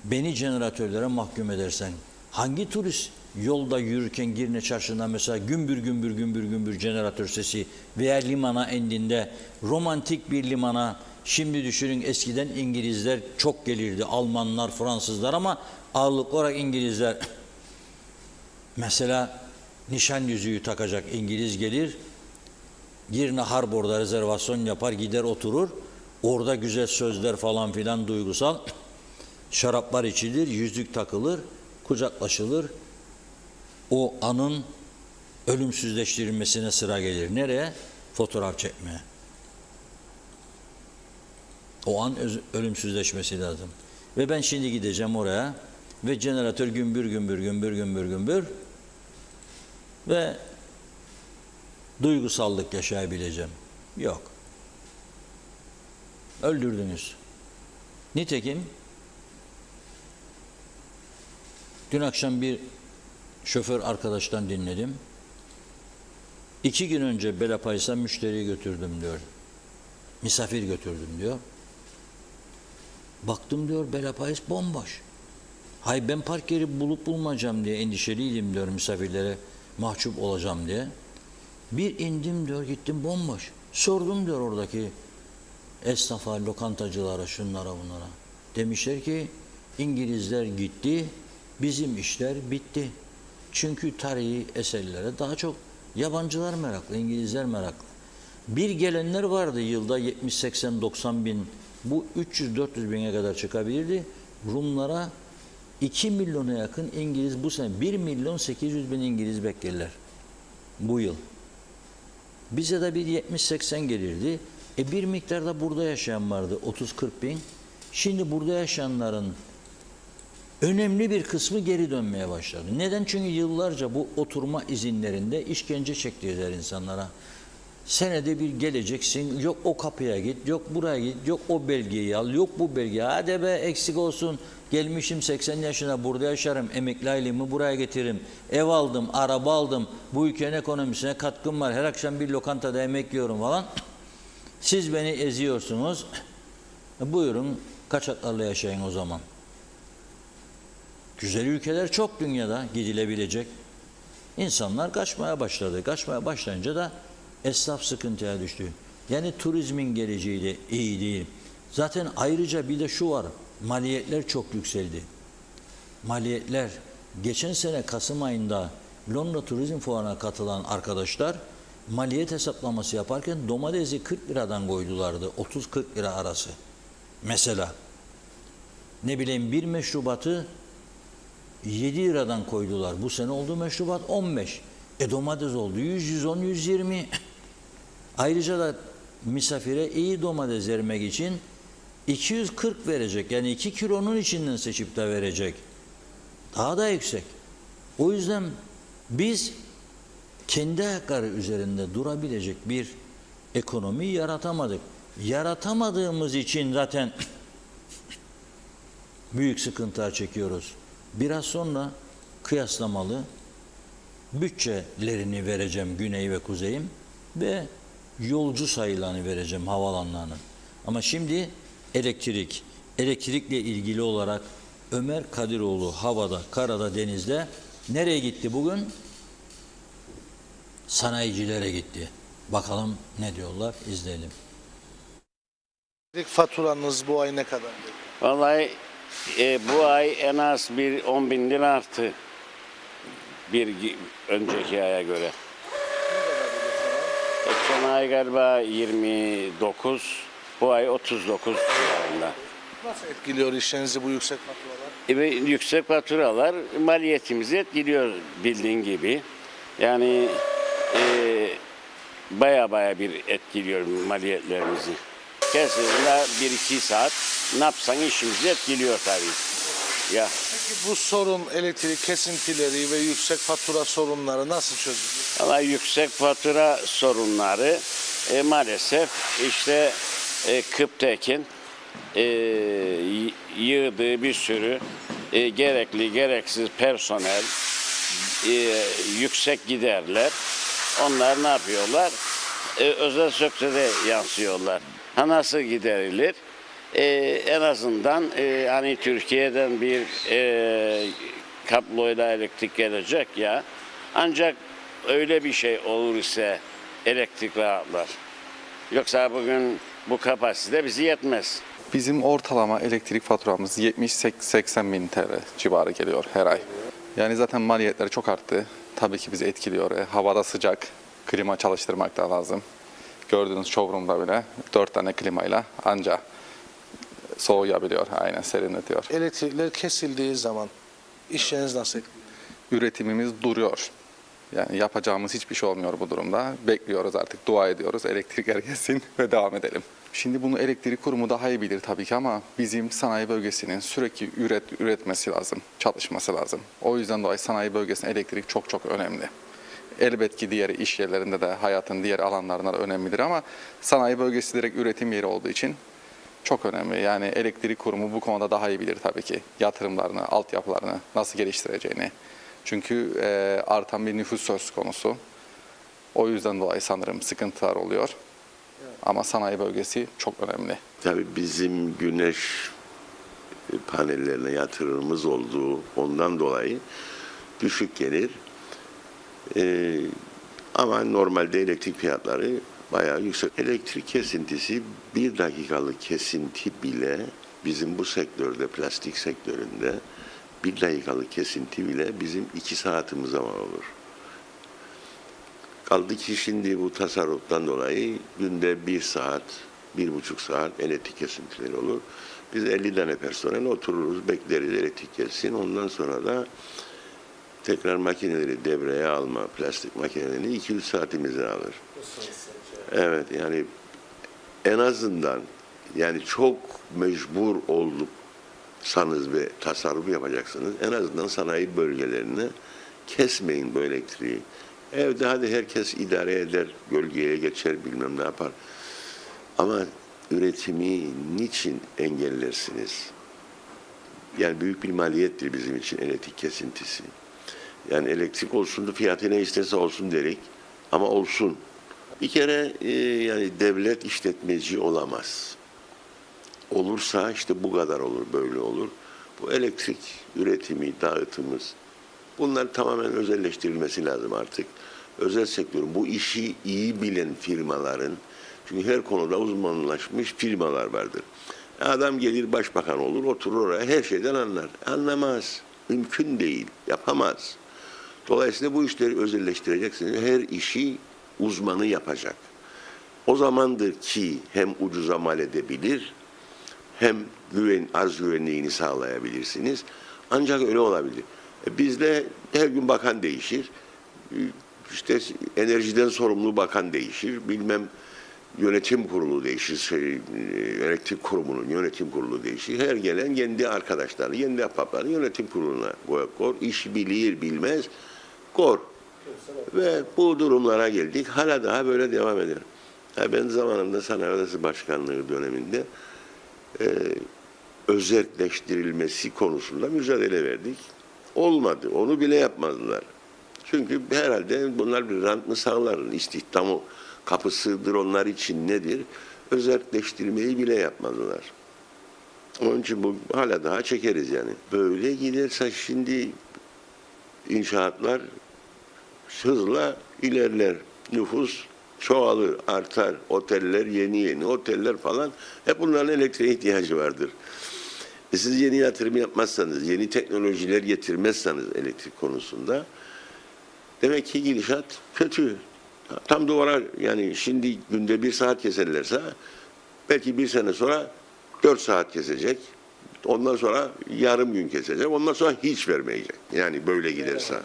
beni jeneratörlere mahkum edersen, hangi turist yolda yürürken Girne Çarşı'ndan mesela gümbür gümbür gümbür gümbür jeneratör sesi veya limana indiğinde, romantik bir limana, şimdi düşünün, eskiden İngilizler çok gelirdi, Almanlar, Fransızlar, ama ağırlıklı olarak İngilizler. Mesela nişan yüzüğü takacak İngiliz gelir, Girne Harbor'da rezervasyon yapar, gider oturur, orada güzel sözler falan filan, duygusal şaraplar içilir, yüzük takılır, kucaklaşılır. O anın ölümsüzleştirilmesine sıra gelir. Nereye? Fotoğraf çekmeye. O an ölümsüzleşmesi lazım. Ve ben şimdi gideceğim oraya ve jeneratör gümbür gümbür gümbür gümbür gümbür ve duygusallık yaşayabileceğim. Yok. Öldürdünüz. Nitekim dün akşam bir şoför arkadaştan dinledim. 2 gün önce Belapays'a müşteriyi götürdüm diyor. Misafir götürdüm diyor. Baktım diyor, Belapays bomboş. Hay ben park yeri bulup bulmayacağım diye endişeliydim diyor, misafirlere mahcup olacağım diye. Bir indim diyor, gittim bomboş. Sordum diyor oradaki esnafa, lokantacılara, şunlara bunlara. Demişler ki İngilizler gitti, bizim işler bitti. Çünkü tarihi eserlere daha çok yabancılar meraklı, İngilizler meraklı. Bir gelenler vardı yılda 70, 80, 90 bin, bu 300-400 bine kadar çıkabilirdi. Rumlara 2 milyona yakın İngiliz bu sene, 1 milyon 800 bin İngiliz beklerler bu yıl. Bize de bir 70-80 gelirdi. Bir miktarda burada yaşayan vardı, 30-40 bin. Şimdi burada yaşayanların önemli bir kısmı geri dönmeye başladı. Neden? Çünkü yıllarca bu oturma izinlerinde işkence çektirdiler insanlara. Senede bir geleceksin, yok o kapıya git, yok buraya git, yok o belgeyi al, yok bu belgeyi. Hadi be, eksik olsun, gelmişim 80 yaşına, burada yaşarım, emekli aylığımı buraya getiririm, ev aldım, araba aldım, bu ülkenin ekonomisine katkım var, her akşam bir lokantada yemek yiyorum falan. Siz beni eziyorsunuz, buyurun kaçaklarla yaşayın o zaman. Güzel ülkeler çok dünyada gidilebilecek. İnsanlar kaçmaya başladı. Kaçmaya başlayınca da esnaf sıkıntıya düştü. Yani turizmin geleceği de iyi değil. Zaten ayrıca bir de şu var. Maliyetler çok yükseldi. Maliyetler, geçen sene Kasım ayında Londra Turizm Fuarı'na katılan arkadaşlar maliyet hesaplaması yaparken domatesi 40 liradan koydulardı. 30-40 lira arası. Mesela ne bileyim, bir meşrubatı 7 liradan koydular. Bu sene olduğu meşrubat 15. Domates oldu 100, 110, 120. Ayrıca da misafire iyi domates vermek için 240 verecek. Yani 2 kilonun içinden seçip de verecek. Daha da yüksek. O yüzden biz kendi ayakları üzerinde durabilecek bir ekonomi yaratamadık. Yaratamadığımız için zaten büyük sıkıntılar çekiyoruz. Biraz sonra kıyaslamalı bütçelerini vereceğim, Güney ve Kuzey'im, ve yolcu sayılarını vereceğim havalanlarının. Ama şimdi elektrikle ilgili olarak Ömer Kadiroğlu havada, karada, denizde nereye gitti bugün? Sanayicilere gitti. Bakalım ne diyorlar, izleyelim. Elektrik faturanız bu ay ne kadar? Vallahi bu ay en az bir 10 bin lira arttı. Önceki aya göre. Geçen ay galiba 29, bu ay 39 civarında. Nasıl etkiliyor işlerinizi bu yüksek faturalar? Yüksek faturalar maliyetimizi etkiliyor bildiğin gibi. Yani baya bir etkiliyor maliyetlerimizi. Kesinlikle 1-2 saat ne yapsan işimizi etkiliyor tabii. Ya. Peki bu sorun, elektrik kesintileri ve yüksek fatura sorunları nasıl çözülür? Ama yüksek fatura sorunları maalesef işte Kıptek'in yığdığı bir sürü gerekli gereksiz personel, yüksek giderler. Onlar ne yapıyorlar? Özel sektöre yansıyorlar. Ha nasıl giderilir? En azından hani Türkiye'den bir kabloyla elektrik gelecek ya. Ancak öyle bir şey olur ise elektrik rahatlar. Yoksa bugün bu kapasite bizi yetmez. Bizim ortalama elektrik faturamız 70-80 bin TL civarı geliyor her ay. Yani zaten maliyetler çok arttı. Tabii ki bizi etkiliyor. Havada sıcak, klima çalıştırmak da lazım. Gördüğünüz showroom'da bile 4 tane klimayla anca soğuyabiliyor, aynen serinletiyor. Elektrikler kesildiği zaman işleriniz nasıl etkiliyor? Üretimimiz duruyor. Yani yapacağımız hiçbir şey olmuyor bu durumda. Bekliyoruz artık, dua ediyoruz. Elektrikler gelsin ve devam edelim. Şimdi bunu elektrik kurumu daha iyi bilir tabii ki ama bizim sanayi bölgesinin sürekli üretmesi lazım, çalışması lazım. O yüzden dolayı sanayi bölgesinin elektrik çok önemli. Elbette ki diğer iş yerlerinde de hayatın diğer alanlarında da önemlidir ama sanayi bölgesi direkt üretim yeri olduğu için çok önemli. Yani elektrik kurumu bu konuda daha iyi bilir tabii ki. Yatırımlarını, altyapılarını nasıl geliştireceğini. Çünkü artan bir nüfus söz konusu. O yüzden dolayı sanırım sıkıntılar oluyor. Ama sanayi bölgesi çok önemli. Tabii bizim güneş panellerine yatırımımız olduğu ondan dolayı düşük gelir. Ama normalde elektrik fiyatları bayağı yüksek. Elektrik kesintisi, 1 dakikalık kesinti bile bizim bu sektörde, plastik sektöründe 1 dakikalık kesinti bile bizim 2 saatimize mal olur. Kaldı ki şimdi bu tasarruftan dolayı günde 1 saat, 1,5 saat elektrik kesintileri olur. Biz 50 tane personel otururuz, bekleriz elektrik gelsin. Ondan sonra da tekrar makineleri devreye alma, plastik makinelerini 2-3 saatimizi alır. Evet, yani en azından yani çok mecbur olursanız ve tasarruf yapacaksınız, en azından sanayi bölgelerine kesmeyin bu elektriği. Evde hadi herkes idare eder, gölgeye geçer, bilmem ne yapar. Ama üretimi niçin engellersiniz? Yani büyük bir maliyettir bizim için elektrik kesintisi. Yani elektrik olsun da fiyatı ne isterse olsun derik ama olsun. Bir kere yani devlet işletmeci olamaz. Olursa işte bu kadar olur, böyle olur. Bu elektrik üretimi, dağıtımız, bunlar tamamen özelleştirilmesi lazım artık. Özel sektörün, bu işi iyi bilen firmaların, çünkü her konuda uzmanlaşmış firmalar vardır. Adam gelir başbakan olur, oturur oraya, her şeyden anlar. Anlamaz, mümkün değil, yapamaz. Dolayısıyla bu işleri özelleştireceksiniz. Her işi uzmanı yapacak. O zamandır ki hem ucuza mal edebilir, hem arz güvenliğini sağlayabilirsiniz. Ancak öyle olabilir. Bizde her gün bakan değişir. İşte enerjiden sorumlu bakan değişir. Bilmem yönetim kurulu değişir. Elektrik kurumunun yönetim kurulu değişir. Her gelen kendi arkadaşlarını, kendi ahbaplarını yönetim kuruluna koyar. İş bilir bilmez kor. Ve bu durumlara geldik. Hala daha böyle devam eder. Ben zamanımda Sanayi Odası Başkanlığı döneminde özelleştirilmesi konusunda mücadele verdik. Olmadı. Onu bile yapmadılar. Çünkü herhalde bunlar bir rant mı sağlar, istihdamı kapısıdır onlar için nedir? Özelleştirmeyi bile yapmadılar. Onun için bu hala daha çekeriz yani. Böyle giderse şimdi inşaatlar hızla ilerler. Nüfus çoğalır, artar. Oteller, yeni oteller falan. Hep bunların elektriğe ihtiyacı vardır. Siz yeni yatırım yapmazsanız, yeni teknolojiler getirmezseniz elektrik konusunda demek ki gidişat kötü. Tam duvara yani şimdi günde 1 saat keserlerse belki 1 sene sonra 4 saat kesecek. Ondan sonra yarım gün kesecek. Ondan sonra hiç vermeyecek. Yani böyle giderse.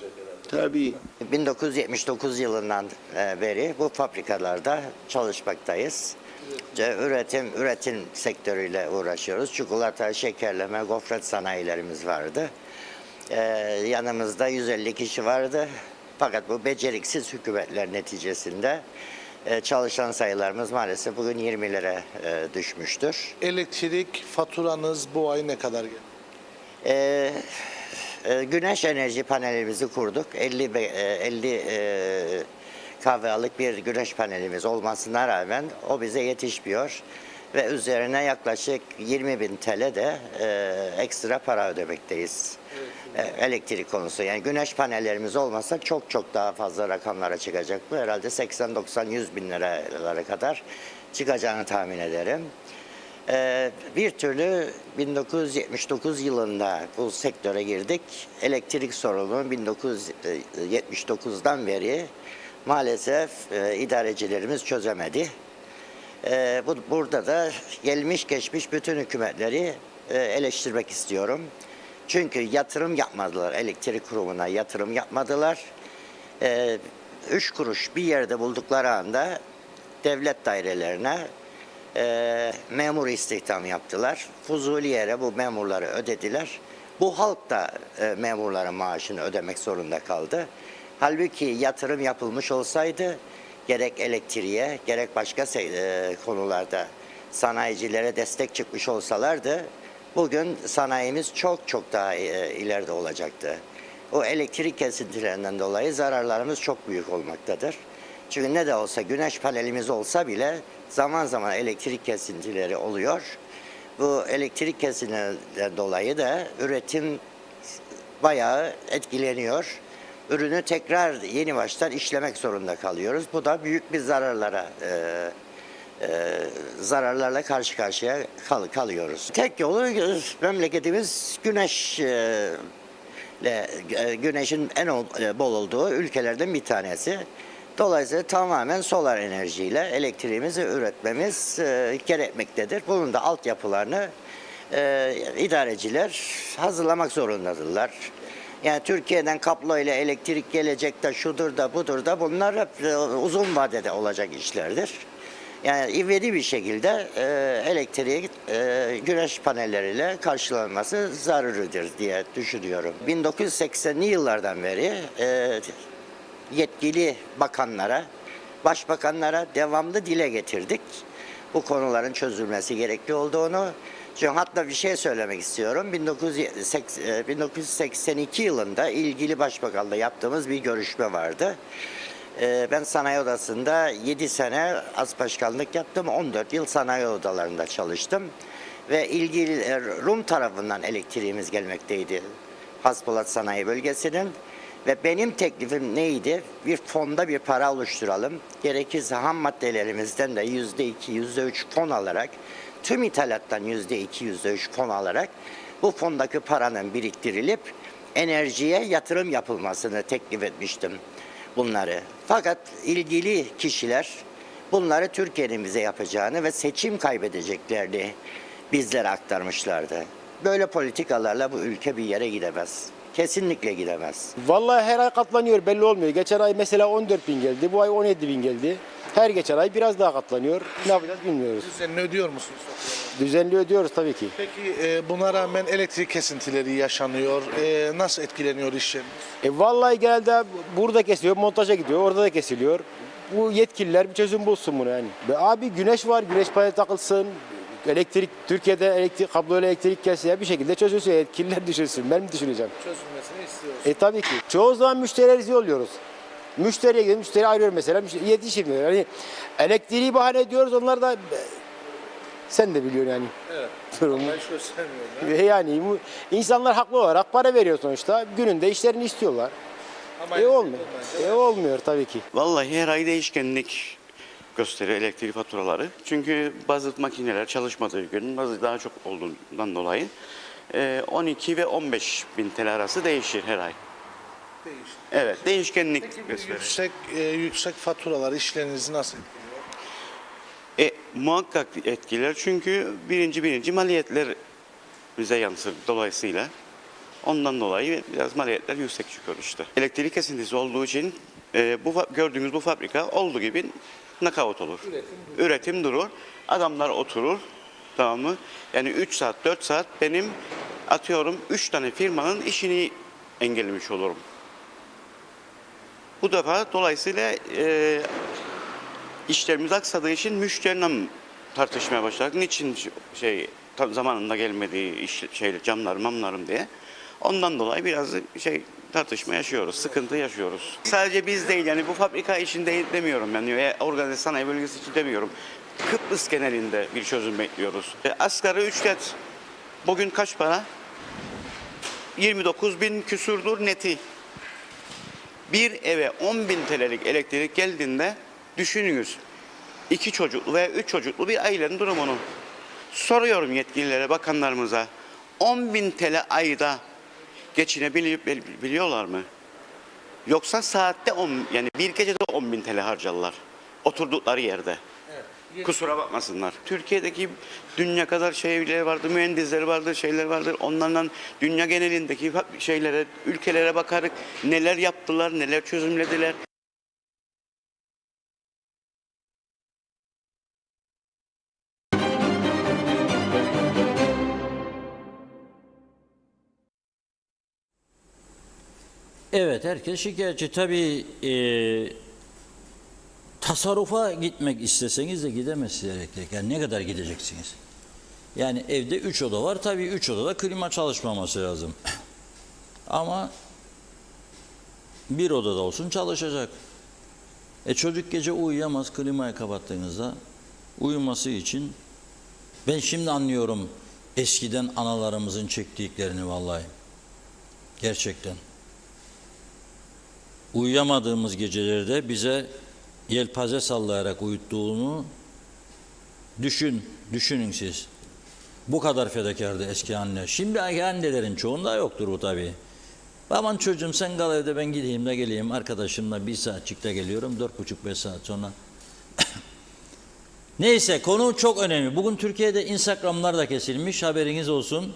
Tabii. 1979 yılından beri bu fabrikalarda çalışmaktayız. Üretim sektörüyle uğraşıyoruz. Çikolata, şekerleme, gofret sanayilerimiz vardı. Yanımızda 150 kişi vardı. Fakat bu beceriksiz hükümetler neticesinde çalışan sayılarımız maalesef bugün 20'lere düşmüştür. Elektrik faturanız bu ay ne kadar geldi? Güneş enerji panelimizi kurduk. 50 kW'lık bir güneş panelimiz olmasına rağmen o bize yetişmiyor. Ve üzerine yaklaşık 20.000 TL de ekstra para ödemekteyiz. Elektrik konusu. Yani güneş panellerimiz olmasa çok daha fazla rakamlara çıkacak. Bu herhalde 80-90-100 bin liralara kadar çıkacağını tahmin ederim. Bir türlü 1979 yılında bu sektöre girdik. Elektrik sorununu 1979'dan beri maalesef idarecilerimiz çözemedi. Burada da gelmiş geçmiş bütün hükümetleri eleştirmek istiyorum. Çünkü yatırım yapmadılar, elektrik kurumuna yatırım yapmadılar. 3 kuruş bir yerde buldukları anda devlet dairelerine memur istihdam yaptılar. Fuzuli yere bu memurları ödediler. Bu halk da memurların maaşını ödemek zorunda kaldı. Halbuki yatırım yapılmış olsaydı gerek elektriğe gerek başka konularda sanayicilere destek çıkmış olsalardı bugün sanayimiz çok daha ileride olacaktı. O elektrik kesintilerinden dolayı zararlarımız çok büyük olmaktadır. Çünkü ne de olsa güneş panelimiz olsa bile zaman zaman elektrik kesintileri oluyor. Bu elektrik kesintilerinden dolayı da üretim bayağı etkileniyor. Ürünü tekrar yeni baştan işlemek zorunda kalıyoruz. Bu da büyük bir zararlarla karşı karşıya kalıyoruz. Tek yolu memleketimiz güneşin en bol olduğu ülkelerden bir tanesi. Dolayısıyla tamamen solar enerjiyle elektriğimizi üretmemiz gerekmektedir. Bunun da altyapılarını idareciler hazırlamak zorundadırlar. Yani Türkiye'den kablo ile elektrik gelecek de şudur da budur da bunlar hep uzun vadede olacak işlerdir. Yani ivedi bir şekilde elektriği güneş panelleriyle karşılanması zaruridir diye düşünüyorum. 1980'li yıllardan beri yetkili bakanlara, başbakanlara devamlı dile getirdik. Bu konuların çözülmesi gerekli olduğunu. Çünkü hatta bir şey söylemek istiyorum. 1982 yılında ilgili başbakanla yaptığımız bir görüşme vardı. Ben sanayi odasında 7 sene as başkanlık yaptım. 14 yıl sanayi odalarında çalıştım. Ve ilgili Rum tarafından elektriğimiz gelmekteydi. Haspolat Sanayi Bölgesi'nin. Ve benim teklifim neydi? Bir fonda bir para oluşturalım. Gerekirse ham maddelerimizden de %2, %3 fon alarak, tüm ithalattan %2, %3 fon alarak bu fondaki paranın biriktirilip enerjiye yatırım yapılmasını teklif etmiştim bunları. Fakat ilgili kişiler bunları Türkiye'nin bize yapacağını ve seçim kaybedeceklerini bizlere aktarmışlardı. Böyle politikalarla bu ülke bir yere gidemez. Kesinlikle gidemez. Vallahi her ay katlanıyor, belli olmuyor. Geçen ay mesela 14.000 geldi, bu ay 17.000 geldi. Her geçen ay biraz daha katlanıyor. Ne yapacağız bilmiyoruz. Düzenli ödüyor musunuz? Düzenli ödüyoruz tabii ki. Peki buna rağmen elektrik kesintileri yaşanıyor. Nasıl etkileniyor iş yeriniz? Vallahi genelde burada kesiliyor, montaja gidiyor, orada da kesiliyor. Bu yetkililer bir çözüm bulsun bunu yani. Abi güneş var, güneş paneli takılsın. Elektrik, Türkiye'de elektrik, kabloyla elektrik kesse bir şekilde çözülsün. Yetkililer düşünsün. Ben mi düşüneceğim? Çözülmesini istiyoruz. Tabii ki. Çoğu zaman müşterileri yolluyoruz. Müşteriye gidiyor, müşteri arıyor mesela. Yetişmiyor. Yani elektriği bahane ediyoruz. Onlar da sen de biliyorsun yani. Evet. Durumu. Anlayış göstermiyorlar. Ve yani insanlar haklı olarak para veriyor sonuçta. Gününde işlerini istiyorlar. Ama Olmuyor. Olmuyor tabii ki. Vallahi her ay değişkenlik gösteriyor elektrik faturaları. Çünkü bazı makineler çalışmadığı gün, bazı daha çok olduğundan dolayı 12 ve 15 bin TL arası değişir her ay. Değişir. Evet, değişkenlik Peki bu gösteriyor. yüksek faturalar işlerinizi nasıl etkiliyor? Muhakkak etkiler çünkü birinci maliyetler bize yansır dolayısıyla. Ondan dolayı biraz maliyetler yüksek çıkıyor işte. Elektrik kesintisi olduğu için gördüğümüz bu fabrika olduğu gibi knockout olur. Üretim durur. Adamlar oturur. Tamam mı? Yani 3 saat, 4 saat benim atıyorum 3 tane firmanın işini engellemiş olurum. Bu defa dolayısıyla işlerimiz aksadığı için müşteriyle tartışmaya başladık. Niçin zamanında gelmediği camlarım, mamlarım diye. Ondan dolayı biraz tartışma yaşıyoruz, sıkıntı yaşıyoruz. Sadece biz değil yani bu fabrika için değil demiyorum yani organize sanayi bölgesi için demiyorum. Kıbrıs genelinde bir çözüm bekliyoruz. Asgari ücret bugün kaç para? 29 bin küsurdur neti. Bir eve 10 bin TL'lik elektrik geldiğinde düşününüz. 2 çocuklu veya 3 çocuklu bir ailenin durumunu. Soruyorum yetkililere, bakanlarımıza. 10 bin TL ayda geçinebiliyorlar mı? Yoksa saatte yani bir gecede 10 bin TL harcarlar. Oturdukları yerde. Evet. Kusura bakmasınlar. Türkiye'deki dünya kadar şeyler vardır, mühendisler vardır, şeyler vardır. Onlarla dünya genelindeki ülkelere bakarız. Neler yaptılar, neler çözümlediler. Evet, herkes şikayetçi. Tabii tasarrufa gitmek isteseniz de gidemezsiniz elektrik. Yani ne kadar gideceksiniz? Yani evde 3 oda var. Tabii 3 odada klima çalışmaması lazım. Ama bir odada olsun çalışacak. Çocuk gece uyuyamaz klimayı kapattığınızda. Uyuması için ben şimdi anlıyorum eskiden analarımızın çektiklerini vallahi. Gerçekten. Uyuyamadığımız gecelerde bize yelpaze sallayarak uyuttuğunu düşünün siz. Bu kadar fedakardı eski anne. Şimdi annelerin çoğunda yoktur bu tabii. Aman çocuğum sen kal evde ben gideyim de geleyim arkadaşımla 1 saatçikte geliyorum 4,5-5 saat sonra. Neyse konu çok önemli. Bugün Türkiye'de Instagram'lar da kesilmiş haberiniz olsun.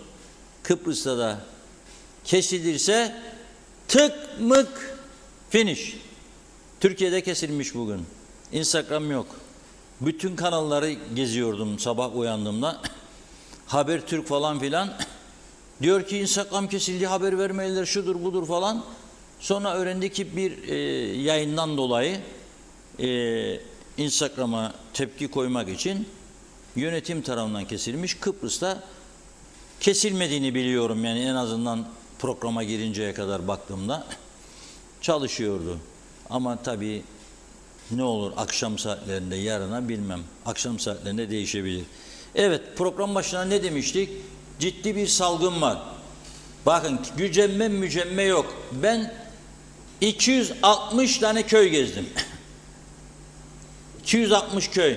Kıbrıs'ta da kesilirse tık mık finish. Türkiye'de kesilmiş bugün. Instagram yok. Bütün kanalları geziyordum sabah uyandığımda. Habertürk falan filan. Diyor ki Instagram kesildi haber vermeliler şudur budur falan. Sonra öğrendik ki bir yayından dolayı Instagram'a tepki koymak için yönetim tarafından kesilmiş. Kıbrıs'ta kesilmediğini biliyorum yani en azından programa girinceye kadar baktığımda çalışıyordu. Ama tabii ne olur akşam saatlerinde yarına bilmem. Akşam saatlerinde değişebilir. Evet program başına ne demiştik? Ciddi bir salgın var. Bakın mücemme yok. Ben 260 tane köy gezdim. 260 köy.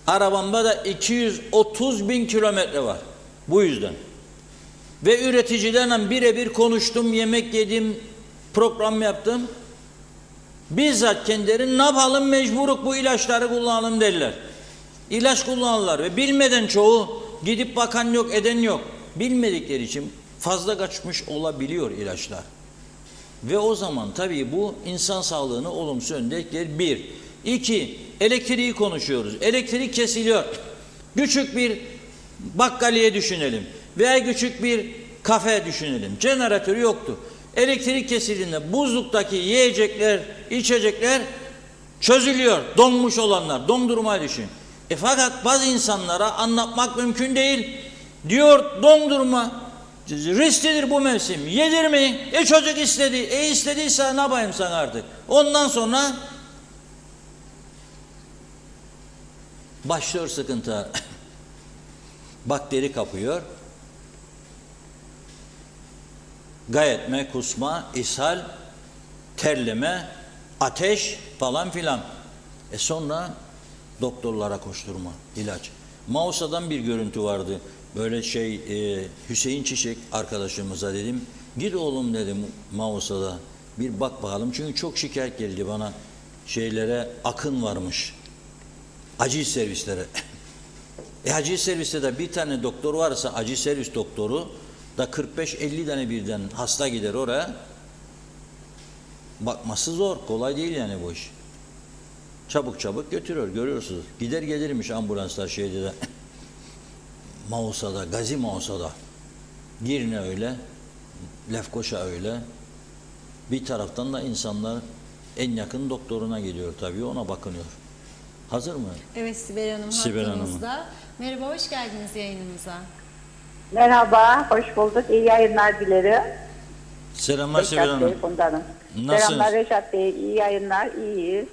Arabamda da 230 bin kilometre var. Bu yüzden. Ve üreticilerle birebir konuştum, yemek yedim, program yaptım. Bizzat kendileri ne yapalım mecburuk bu ilaçları kullanalım derler. İlaç kullanırlar ve bilmeden çoğu gidip bakan yok eden yok. Bilmedikleri için fazla kaçmış olabiliyor ilaçlar. Ve o zaman tabii bu insan sağlığını olumsuz yönde etkiler. 1. 2. Elektriği konuşuyoruz. Elektrik kesiliyor. Küçük bir bakkaliye düşünelim. Veya küçük bir kafe düşünelim. Jeneratörü yoktu. Elektrik kesildiğinde buzluktaki yiyecekler, içecekler çözülüyor. Donmuş olanlar. Dondurmayı düşün. Fakat bazı insanlara anlatmak mümkün değil. Diyor dondurma risklidir bu mevsim. Yedirmeyin. Çocuk istedi. İstediyse ne yapayım sana artık. Ondan sonra başlıyor sıkıntı. Bakteri kapıyor. Gayetme, kusma, ishal, terleme, ateş falan filan. Sonra doktorlara koşturma, ilaç. Mausa'dan bir görüntü vardı. Böyle Hüseyin Çiçek arkadaşımıza dedim. Git oğlum dedim Mausa'da. Bir bak bakalım. Çünkü çok şikayet geldi bana. Akın varmış. Acil servislere. Acil serviste de bir tane doktor varsa acil servis doktoru da 45-50 tane birden hasta gider oraya. Bakması zor. Kolay değil yani bu iş. Çabuk çabuk götürüyor. Görüyorsunuz. Gider gelirmiş ambulanslar de. Mausa'da, Gazi Mausa'da. Girne öyle. Lefkoşa öyle. Bir taraftan da insanlar en yakın doktoruna gidiyor tabii. Ona bakınıyor. Hazır mı? Evet, Sibel Hanım hattımızda. Merhaba, hoş geldiniz yayınımıza. Merhaba, hoş bulduk. İyi yayınlar dilerim. Selamlar Sibel Hanım. Nasılsınız? Selamlar Reşat Bey, iyi yayınlar, iyiyiz.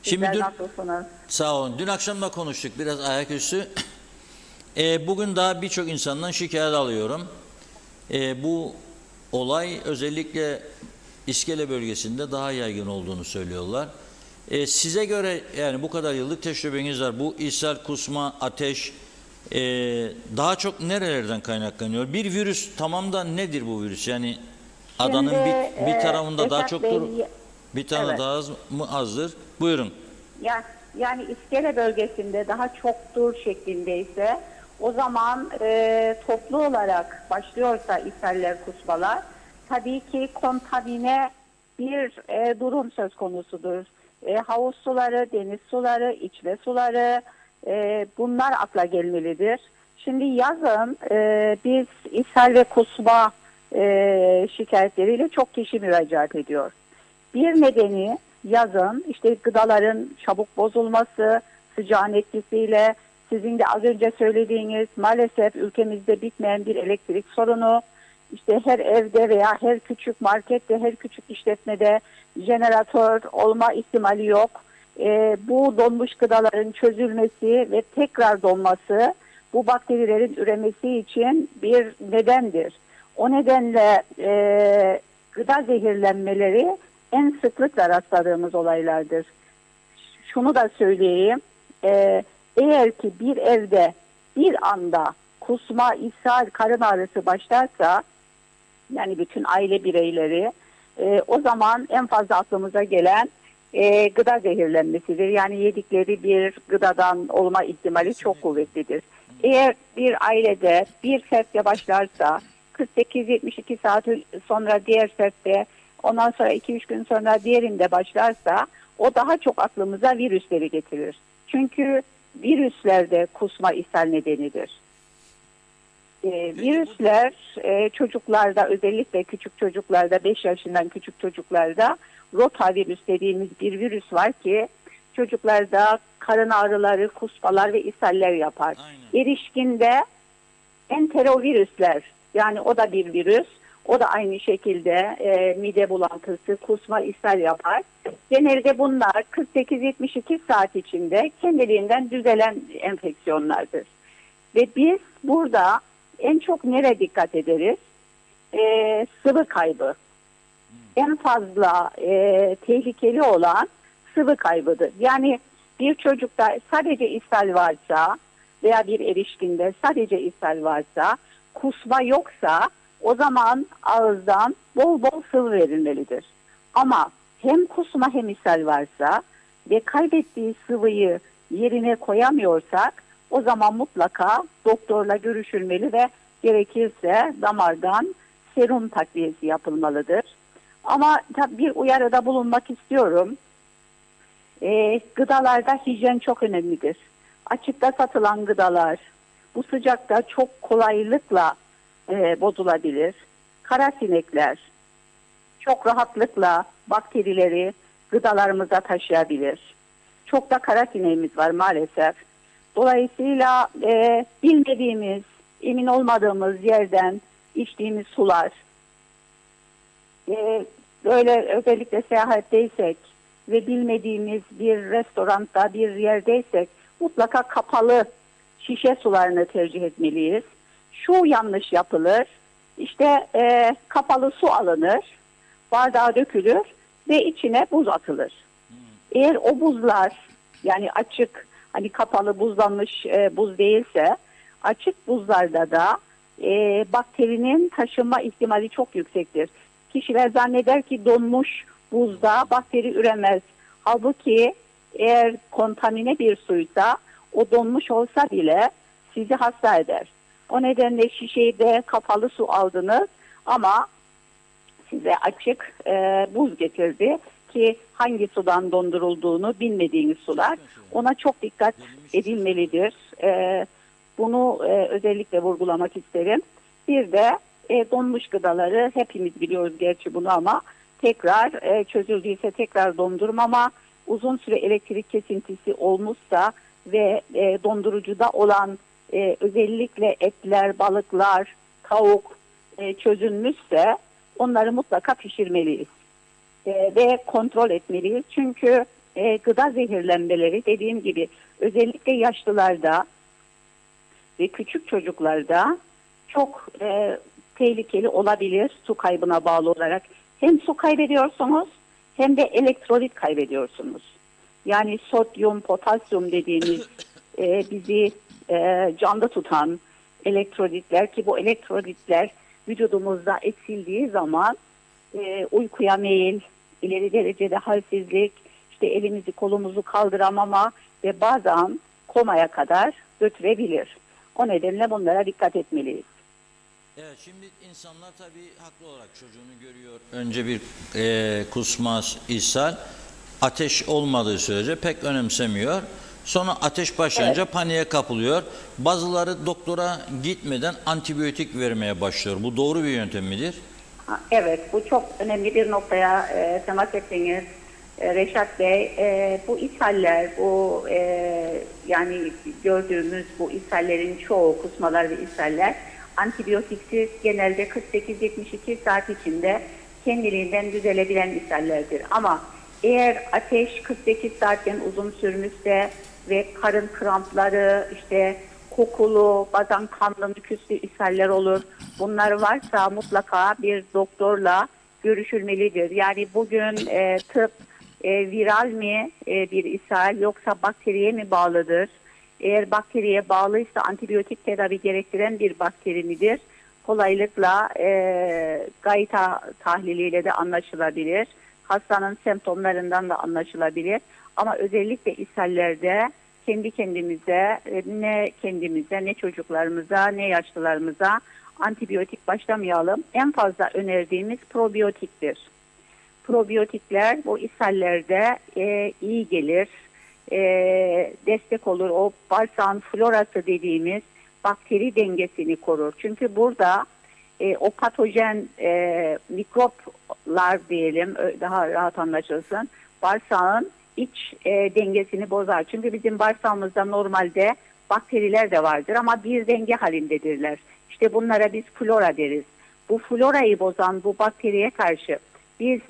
Sizler nasılsınız? Sağ olun. Dün akşam da konuştuk biraz ayaküstü. Bugün daha birçok insandan şikayet alıyorum. Bu olay özellikle İskele bölgesinde daha yaygın olduğunu söylüyorlar. Size göre yani bu kadar yıllık tecrübeniz var. Bu ishal, kusma, ateş daha çok nerelerden kaynaklanıyor? Bir virüs tamam da nedir bu virüs? Yani adanın bir tarafında daha çoktur, bir tane evet. Daha az mı azdır? Buyurun. Yani İskele bölgesinde daha çoktur şeklindeyse o zaman toplu olarak başlıyorsa ishaller, kusmalar tabii ki kontamine bir durum söz konusudur. Havuz suları, deniz suları, içme suları bunlar akla gelmelidir. Şimdi yazın biz ishal ve kusma şikayetleriyle çok kişi müracaat ediyor. Bir nedeni yazın işte gıdaların çabuk bozulması, sıcağın etkisiyle sizin de az önce söylediğiniz maalesef ülkemizde bitmeyen bir elektrik sorunu. İşte her evde veya her küçük markette, her küçük işletmede jeneratör olma ihtimali yok. Bu donmuş gıdaların çözülmesi ve tekrar donması bu bakterilerin üremesi için bir nedendir. O nedenle gıda zehirlenmeleri en sıklıkla rastladığımız olaylardır. Şunu da söyleyeyim, eğer ki bir evde bir anda kusma, ishal, karın ağrısı başlarsa, yani bütün aile bireyleri, o zaman en fazla aklımıza gelen gıda zehirlenmesidir. Yani yedikleri bir gıdadan olma ihtimali çok kuvvetlidir. Eğer bir ailede bir fertle başlarsa 48-72 saat sonra diğer fertte, ondan sonra 2-3 gün sonra diğerinde başlarsa o daha çok aklımıza virüsleri getirir. Çünkü virüslerde kusma ishal nedenidir. Virüsler çocuklarda, özellikle küçük çocuklarda, 5 yaşından küçük çocuklarda rotavirüs dediğimiz bir virüs var ki çocuklarda karın ağrıları, kusmalar ve ishaller yapar. Aynen. Erişkinde enterovirüsler, yani o da bir virüs, o da aynı şekilde mide bulantısı, kusma, ishal yapar. Genelde bunlar 48-72 saat içinde kendiliğinden düzelen enfeksiyonlardır. Ve biz burada en çok nereye dikkat ederiz? Sıvı kaybı. En fazla tehlikeli olan sıvı kaybıdır. Yani bir çocukta sadece ishal varsa veya bir erişkinde sadece ishal varsa, kusma yoksa o zaman ağızdan bol bol sıvı verilmelidir. Ama hem kusma hem ishal varsa ve kaybettiği sıvıyı yerine koyamıyorsak o zaman mutlaka doktorla görüşülmeli ve gerekirse damardan serum takviyesi yapılmalıdır. Ama tabii bir uyarıda bulunmak istiyorum. Gıdalarda hijyen çok önemlidir. Açıkta satılan gıdalar bu sıcakta çok kolaylıkla bozulabilir. Kara sinekler çok rahatlıkla bakterileri gıdalarımıza taşıyabilir. Çok da kara sineğimiz var maalesef. Dolayısıyla bilmediğimiz, emin olmadığımız yerden içtiğimiz sular, böyle özellikle seyahatteysek ve bilmediğimiz bir restoranda, bir yerdeysek mutlaka kapalı şişe sularını tercih etmeliyiz. Şu yanlış yapılır, işte kapalı su alınır, bardağa dökülür ve içine buz atılır. Eğer o buzlar, yani açık, hani kapalı buzlanmış buz değilse, açık buzlarda da bakterinin taşınma ihtimali çok yüksektir. Kişiler zanneder ki donmuş buzda bakteri üremez. Halbuki eğer kontamine bir suysa, o donmuş olsa bile sizi hasta eder. O nedenle şişede kapalı su aldınız ama size açık buz getirdi ki hangi sudan dondurulduğunu bilmediğiniz sular. Ona çok dikkat edilmelidir. Bunu özellikle vurgulamak isterim. Bir de donmuş gıdaları hepimiz biliyoruz gerçi bunu ama tekrar çözüldüyse tekrar dondurmama, uzun süre elektrik kesintisi olmuşsa ve dondurucuda olan özellikle etler, balıklar, tavuk çözülmüşse onları mutlaka pişirmeliyiz ve kontrol etmeliyiz. Çünkü gıda zehirlenmeleri dediğim gibi özellikle yaşlılarda ve küçük çocuklarda çok tehlikeli olabilir su kaybına bağlı olarak. Hem su kaybediyorsunuz hem de elektrolit kaybediyorsunuz. Yani sodyum, potasyum dediğimiz bizi canlı tutan elektrolitler ki bu elektrolitler vücudumuzda eksildiği zaman uykuya meyil, ileri derecede halsizlik, işte elimizi kolumuzu kaldıramama ve bazen komaya kadar götürebilir. O nedenle bunlara dikkat etmeliyiz. Evet, şimdi insanlar tabii haklı olarak çocuğunu görüyor. Önce bir kusma, ishal, ateş olmadığı sürece pek önemsemiyor. Sonra ateş başlayınca paniğe kapılıyor. Bazıları doktora gitmeden antibiyotik vermeye başlıyor. Bu doğru bir yöntem midir? Evet, bu çok önemli bir noktaya temas ettiniz Reşat Bey. Bu ishaller, bu yani gördüğümüz bu ishallerin çoğu, kusmalar ve ishaller antibiyotiksiz genelde 48-72 saat içinde kendiliğinden düzelebilen ishallerdir. Ama eğer ateş 48 saatten uzun sürmüşse ve karın krampları, işte kokulu, bazen kanlı, nüküslü ishaller olur. Bunlar varsa mutlaka bir doktorla görüşülmelidir. Yani bugün tıp viral mi bir ishal yoksa bakteriye mi bağlıdır? Eğer bakteriye bağlıysa antibiyotik tedavi gerektiren bir bakteri midir? Kolaylıkla gayta tahliliyle de anlaşılabilir. Hastanın semptomlarından da anlaşılabilir. Ama özellikle ishallerde kendi kendimize, ne çocuklarımıza, ne yaşlılarımıza antibiyotik başlamayalım. En fazla önerdiğimiz probiyotiktir. Probiyotikler bu ishallerde iyi gelir, destek olur. O bağırsağın florası dediğimiz bakteri dengesini korur. Çünkü burada o patojen mikroplar diyelim, daha rahat anlaşılsın, bağırsağın iç dengesini bozar. Çünkü bizim bağırsağımızda normalde bakteriler de vardır ama bir denge halindedirler. İşte bunlara biz flora deriz. Bu florayı bozan bu bakteriye karşı biz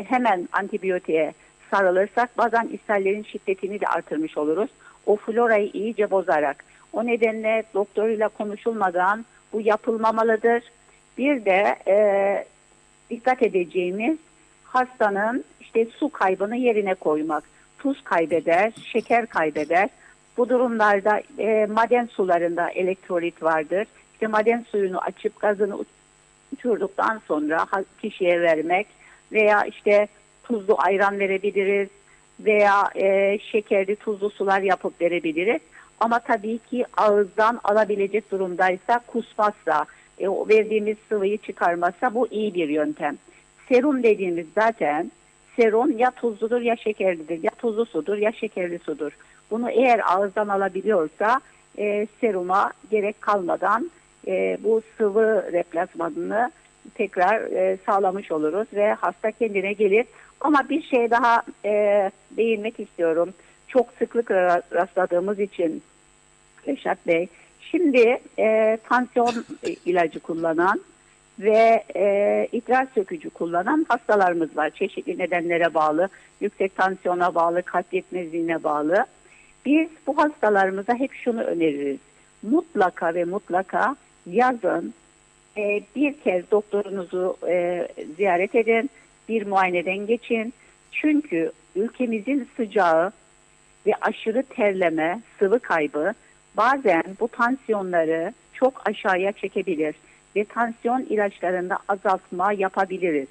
hemen antibiyotiğe sarılırsak bazen ishallerin şiddetini de artırmış oluruz. O florayı iyice bozarak. O nedenle doktoruyla konuşulmadan bu yapılmamalıdır. Bir de dikkat edeceğimiz hastanın işte su kaybını yerine koymak. Tuz kaybeder, şeker kaybeder. Bu durumlarda maden sularında elektrolit vardır. İşte maden suyunu açıp gazını uçurduktan sonra kişiye vermek veya işte tuzlu ayran verebiliriz veya şekerli tuzlu sular yapıp verebiliriz. Ama tabii ki ağızdan alabilecek durumdaysa, kusmazsa, o verdiğimiz sıvıyı çıkarmazsa bu iyi bir yöntem. Serum dediğimiz zaten serum ya tuzludur ya şekerlidir. Ya tuzlu sudur ya şekerli sudur. Bunu eğer ağızdan alabiliyorsa seruma gerek kalmadan bu sıvı replasmanını tekrar sağlamış oluruz ve hasta kendine gelir. Ama bir şey daha değinmek istiyorum. Çok sıklıkla rastladığımız için Reşat Bey. Şimdi tansiyon ilacı kullanan ve idrar sökücü kullanan hastalarımız var. Çeşitli nedenlere bağlı, yüksek tansiyona bağlı, kalp yetmezliğine bağlı. Biz bu hastalarımıza hep şunu öneririz. Mutlaka ve mutlaka yazın bir kez doktorunuzu ziyaret edin, bir muayeneden geçin. Çünkü ülkemizin sıcağı ve aşırı terleme, sıvı kaybı bazen bu tansiyonları çok aşağıya çekebilir ve tansiyon ilaçlarında azaltma yapabiliriz.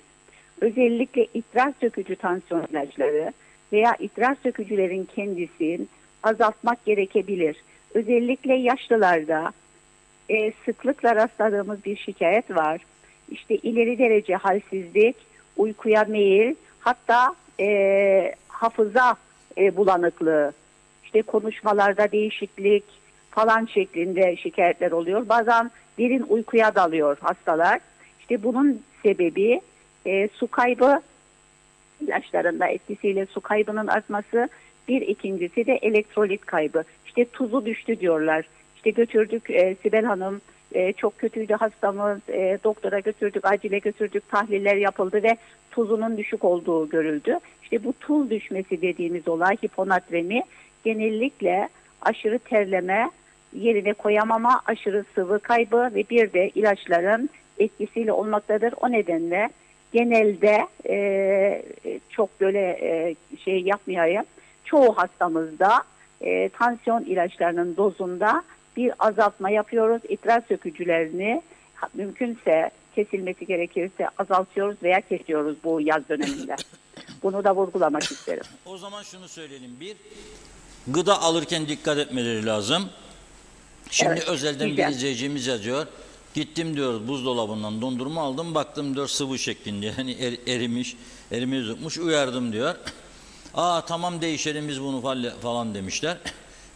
Özellikle idrar sökücü tansiyon ilaçları veya idrar sökücülerin kendisini azaltmak gerekebilir. Özellikle yaşlılarda sıklıkla rastladığımız bir şikayet var. İşte ileri derece halsizlik, uykuya meyil, hatta hafıza bulanıklığı, işte konuşmalarda değişiklik falan şeklinde şikayetler oluyor. Bazen derin uykuya dalıyor hastalar. İşte bunun sebebi su kaybı, ilaçlarında etkisiyle su kaybının artması, bir ikincisi de elektrolit kaybı. İşte tuzu düştü diyorlar. İşte götürdük Sibel Hanım, çok kötüydü hastamız, doktora götürdük, acile götürdük, tahliller yapıldı ve tuzunun düşük olduğu görüldü. İşte bu tuz düşmesi dediğimiz olay, hiponatremi, genellikle aşırı terleme, yerine koyamama, aşırı sıvı kaybı ve bir de ilaçların etkisiyle olmaktadır. O nedenle genelde çok böyle şey yapmayayım, çoğu hastamızda tansiyon ilaçlarının dozunda bir azaltma yapıyoruz. İdrar sökücülerini mümkünse, kesilmesi gerekirse azaltıyoruz veya kesiyoruz bu yaz döneminde. Bunu da vurgulamak isterim. O zaman şunu söyleyelim. Bir, gıda alırken dikkat etmeleri lazım. Şimdi Evet, özelden bir diyeceğim. izleyicimiz yazıyor. Gittim diyor buzdolabından dondurma aldım. Baktım diyor sıvı şeklinde. Yani erimiş, erimi zıkmış. Uyardım diyor. Aa tamam değişelim biz bunu falan demişler.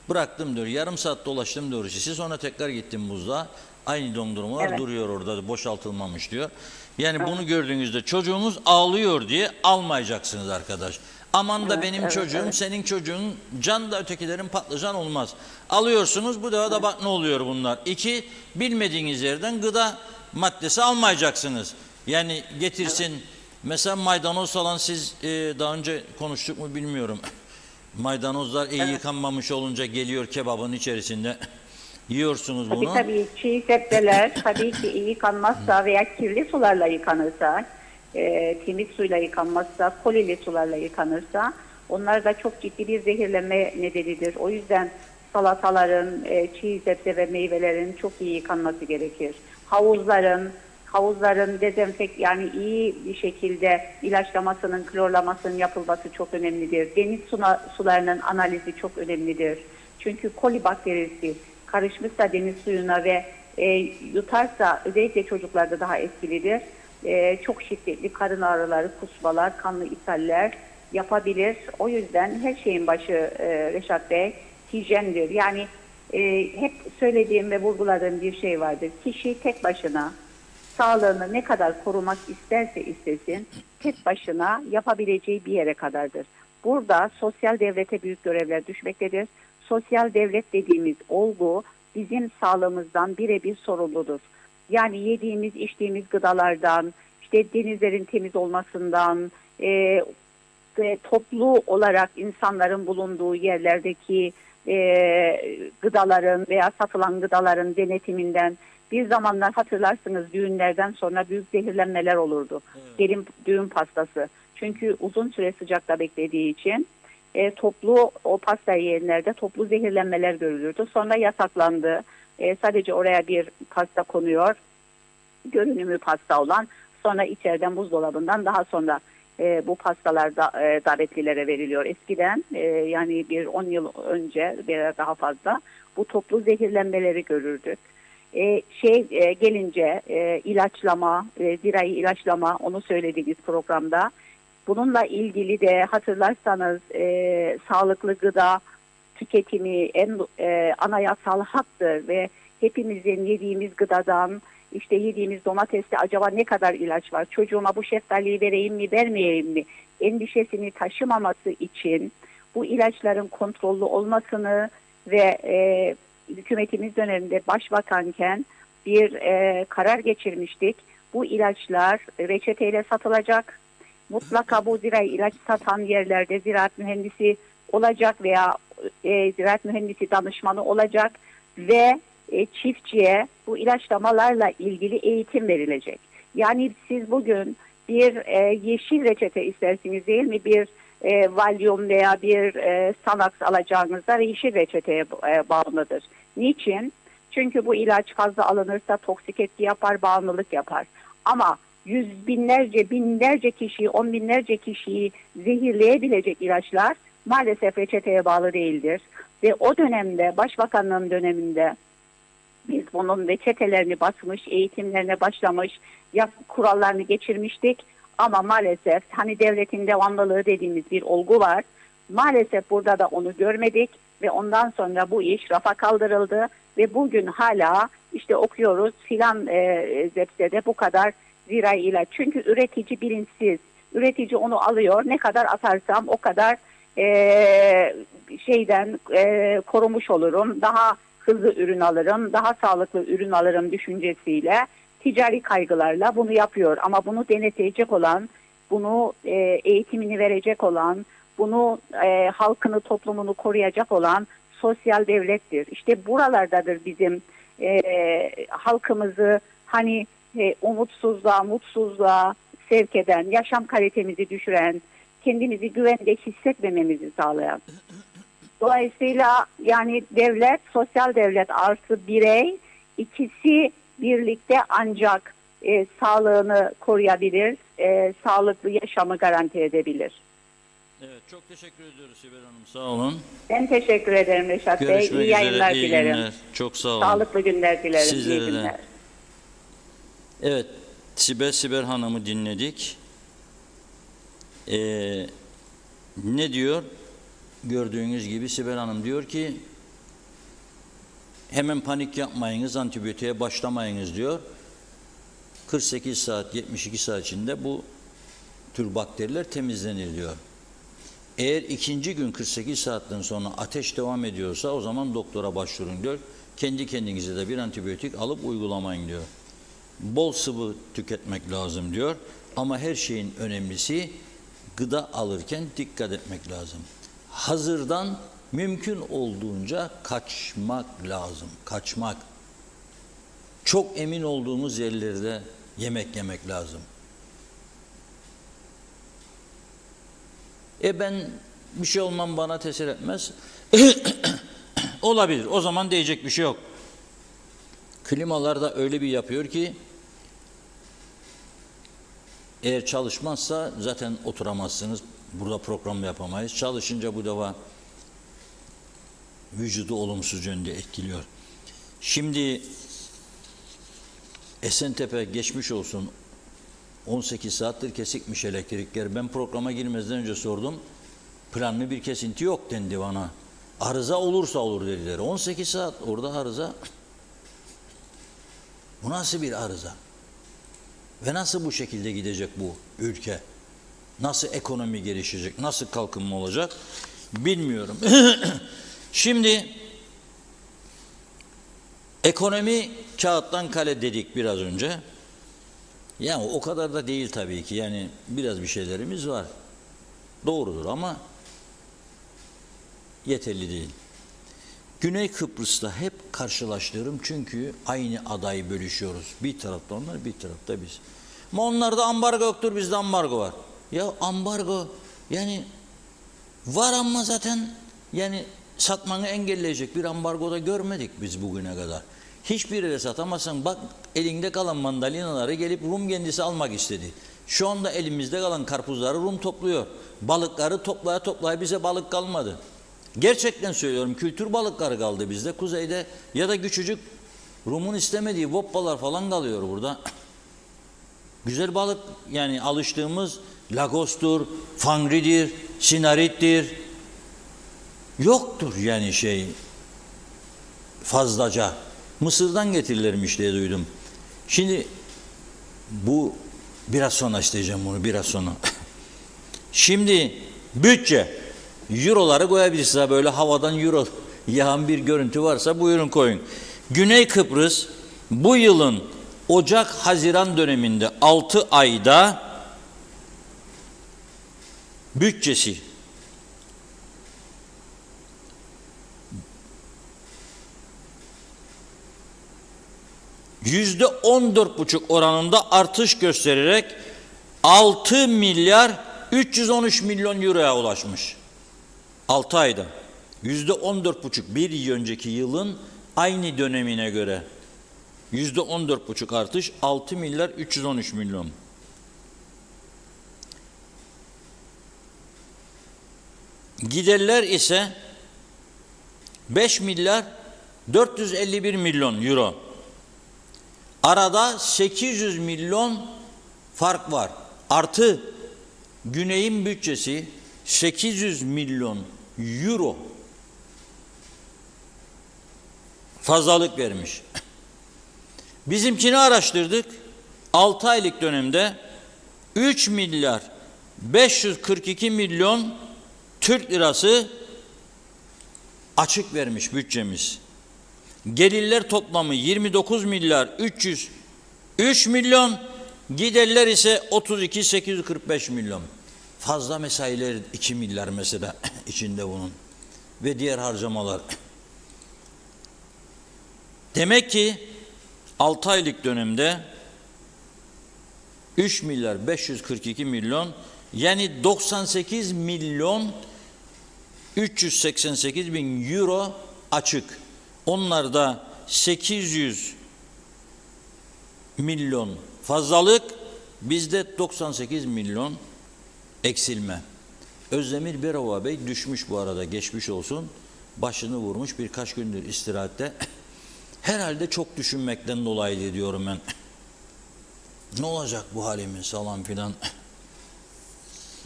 Bıraktım diyor. Yarım saat dolaştım diyor. Sonra tekrar gittim buzluğa. Aynı dondurmalar Evet. duruyor orada, boşaltılmamış diyor. Yani bunu gördüğünüzde çocuğunuz ağlıyor diye almayacaksınız arkadaş. Aman da benim çocuğum, senin çocuğun, can da ötekilerin patlıcan olmaz. Alıyorsunuz, bu defa da bak ne oluyor bunlar. İki, bilmediğiniz yerden gıda maddesi almayacaksınız. Yani getirsin, mesela maydanoz falan siz daha önce konuştuk mu bilmiyorum. Maydanozlar iyi yıkanmamış olunca geliyor kebabın içerisinde. Yiyorsunuz bunu. Tabii çiğ sebzeler tabii ki iyi yıkanmazsa veya kirli sularla yıkanırsa, temiz suyla yıkanmazsa, kolili sularla yıkanırsa onlar da çok ciddi bir zehirlenme nedenidir. O yüzden salataların, çiğ sebze ve meyvelerin çok iyi yıkanması gerekir. Havuzların yani iyi bir şekilde ilaçlamasının, klorlamasının yapılması çok önemlidir. Deniz sularının analizi çok önemlidir. Çünkü koli bakterisi karışmışsa deniz suyuna ve yutarsa özellikle çocuklarda daha etkilidir. Çok şiddetli karın ağrıları, kusmalar, kanlı ishaller yapabilir. O yüzden her şeyin başı Reşat Bey hijyendir. Yani hep söylediğim ve vurguladığım bir şey vardır. Kişi tek başına sağlığını ne kadar korumak isterse istesin, tek başına yapabileceği bir yere kadardır. Burada sosyal devlete büyük görevler düşmektedir. Sosyal devlet dediğimiz olgu bizim sağlığımızdan birebir sorumludur. Yani yediğimiz, içtiğimiz gıdalardan, işte denizlerin temiz olmasından, ve toplu olarak insanların bulunduğu yerlerdeki gıdaların veya satılan gıdaların denetiminden, bir zamanlar hatırlarsınız düğünlerden sonra büyük zehirlenmeler olurdu. Gelin düğün pastası. Çünkü uzun süre sıcakta beklediği için toplu o pasta yiyenlerde toplu zehirlenmeler görülürdü. Sonra yasaklandı. Sadece oraya bir pasta konuyor. Görünümü pasta olan. Sonra içeriden buzdolabından daha sonra bu pastalar da davetlilere veriliyor. Eskiden yani bir 10 yıl önce veya daha fazla bu toplu zehirlenmeleri görürdük. Gelince ilaçlama, zirai ilaçlama, onu söylediğimiz programda. Bununla ilgili de hatırlarsanız sağlıklı gıda tüketimi en anayasal haktır ve hepimizin yediğimiz gıdadan, işte yediğimiz domateste acaba ne kadar ilaç var, çocuğuma bu şeftaliyi vereyim mi vermeyeyim mi endişesini taşımaması için bu ilaçların kontrollü olmasını ve hükümetimiz döneminde başbakanken bir karar geçirmiştik. Bu ilaçlar reçeteyle satılacak. Mutlaka bu zirai ilaç satan yerlerde ziraat mühendisi olacak veya ziraat mühendisi danışmanı olacak ve çiftçiye bu ilaçlamalarla ilgili eğitim verilecek. Yani siz bugün bir yeşil reçete istersiniz değil mi? Bir Valium veya bir Sanax alacağınızda yeşil reçeteye bağımlıdır. Niçin? Çünkü bu ilaç fazla alınırsa toksik etki yapar, bağımlılık yapar. Ama yüz binlerce kişiyi, on binlerce kişiyi zehirleyebilecek ilaçlar maalesef reçeteye bağlı değildir. Ve o dönemde, başbakanlığın döneminde biz bunun reçetelerini basmış, eğitimlerine başlamış, kurallarını geçirmiştik. Ama maalesef hani devletin devamlılığı dediğimiz bir olgu var. Maalesef burada da onu görmedik ve ondan sonra bu iş rafa kaldırıldı ve bugün hala işte okuyoruz filan zepsede bu kadar zirai ilaç. Çünkü üretici bilinçsiz. Üretici onu alıyor. Ne kadar atarsam o kadar korumuş olurum. Daha hızlı ürün alırım, daha sağlıklı ürün alırım düşüncesiyle, ticari kaygılarla bunu yapıyor. Ama bunu denetleyecek olan, bunu eğitimini verecek olan, bunu halkını, toplumunu koruyacak olan sosyal devlettir. İşte buralardadır bizim halkımızı hani umutsuzluğa, mutsuzluğa sevk eden, yaşam kalitemizi düşüren, kendimizi güvende hissetmememizi sağlayan. Dolayısıyla yani devlet, sosyal devlet artı birey, ikisi birlikte ancak sağlığını koruyabilir, sağlıklı yaşamı garanti edebilir. Evet, çok teşekkür ediyoruz Sibel Hanım. Sağ olun. Ben teşekkür ederim Reşat Bey. Görüşmek İyi yayınlar üzere, iyi dilerim. günler. Çok sağ olun. Sağlıklı günler dilerim. Sizlere İyi de. günler. Evet, Sibel Hanım'ı dinledik. Ne diyor? Gördüğünüz gibi Sibel Hanım diyor ki hemen panik yapmayınız, antibiyotiğe başlamayınız diyor. 48 saat, 72 saat içinde bu tür bakteriler temizlenir diyor. Eğer ikinci gün 48 saatten sonra ateş devam ediyorsa o zaman doktora başvurun diyor. Kendi kendinize de bir antibiyotik alıp uygulamayın diyor. Bol sıvı tüketmek lazım diyor. Ama her şeyin önemlisi gıda alırken dikkat etmek lazım. Hazırdan mümkün olduğunca kaçmak lazım. Kaçmak. Çok emin olduğumuz yerlerde yemek yemek lazım. Ben bir şey olmam bana tesir etmez. Olabilir. O zaman diyecek bir şey yok. Klimalar da öyle bir yapıyor ki eğer çalışmazsa zaten oturamazsınız. Burada program yapamayız. Çalışınca bu defa vücudu olumsuz yönde etkiliyor. Şimdi Esentepe geçmiş olsun 18 saattir kesikmiş elektrikler. Ben programa girmezden önce sordum. Planlı bir kesinti yok dendi bana. Arıza olursa olur dediler. 18 saat orada arıza. Bu nasıl bir arıza? Ve nasıl bu şekilde gidecek bu ülke? Nasıl ekonomi gelişecek? Nasıl kalkınma olacak? Bilmiyorum. Şimdi ekonomi kağıttan kale dedik biraz önce. Yani o kadar da değil tabii ki. Yani biraz bir şeylerimiz var. Doğrudur ama yeterli değil. Güney Kıbrıs'ta hep karşılaştırırım çünkü aynı adayı bölüşüyoruz. Bir tarafta onlar, bir tarafta biz. Ama onlarda ambargo yoktur, bizde ambargo var. Ya ambargo yani var ama zaten yani satmanı engelleyecek bir ambargo da görmedik biz bugüne kadar. Hiçbir yere satamazsan bak elinde kalan mandalinaları gelip Rum kendisi almak istedi. Şu anda elimizde kalan karpuzları Rum topluyor. Balıkları toplaya bize balık kalmadı. Gerçekten söylüyorum kültür balıkları kaldı bizde. Kuzeyde ya da küçücük Rum'un istemediği voppalar falan kalıyor burada. Güzel balık yani alıştığımız lagostur, fangridir, sinarittir. Yoktur yani fazlaca. Mısır'dan getirilirmiş diye duydum. Şimdi bu biraz sonra isteyeceğim bunu biraz sonra. Şimdi bütçe. Euroları koyabiliriz size böyle havadan euro yağan bir görüntü varsa buyurun koyun. Güney Kıbrıs bu yılın Ocak-Haziran döneminde 6 ayda bütçesi %14,5 oranında artış göstererek 6 milyar 313 milyon euroya ulaşmış. 6 ayda. %14,5 bir yıl önceki yılın aynı dönemine göre. %14,5 artış 6 milyar 313 milyon. Giderler ise 5 milyar 451 milyon euro. Arada 800 milyon fark var. Artı Güney'in bütçesi 800 milyon euro fazlalık vermiş. Bizimkini araştırdık. 6 aylık dönemde 3 milyar 542 milyon Türk lirası açık vermiş bütçemiz. Gelirler toplamı 29 milyar 303 milyon, giderler ise 32 845 milyon. Fazla mesailer 2 milyar mesela içinde bunun ve diğer harcamalar. Demek ki 6 aylık dönemde 3 milyar 542 milyon yani 98 milyon 388 bin euro açık. Onlarda 800 milyon fazlalık, bizde 98 milyon eksilme. Özdemir Berova Bey düşmüş bu arada, geçmiş olsun. Başını vurmuş, birkaç gündür istirahatte. Herhalde çok düşünmekten dolayı diyorum ben. Ne olacak bu halimiz falan filan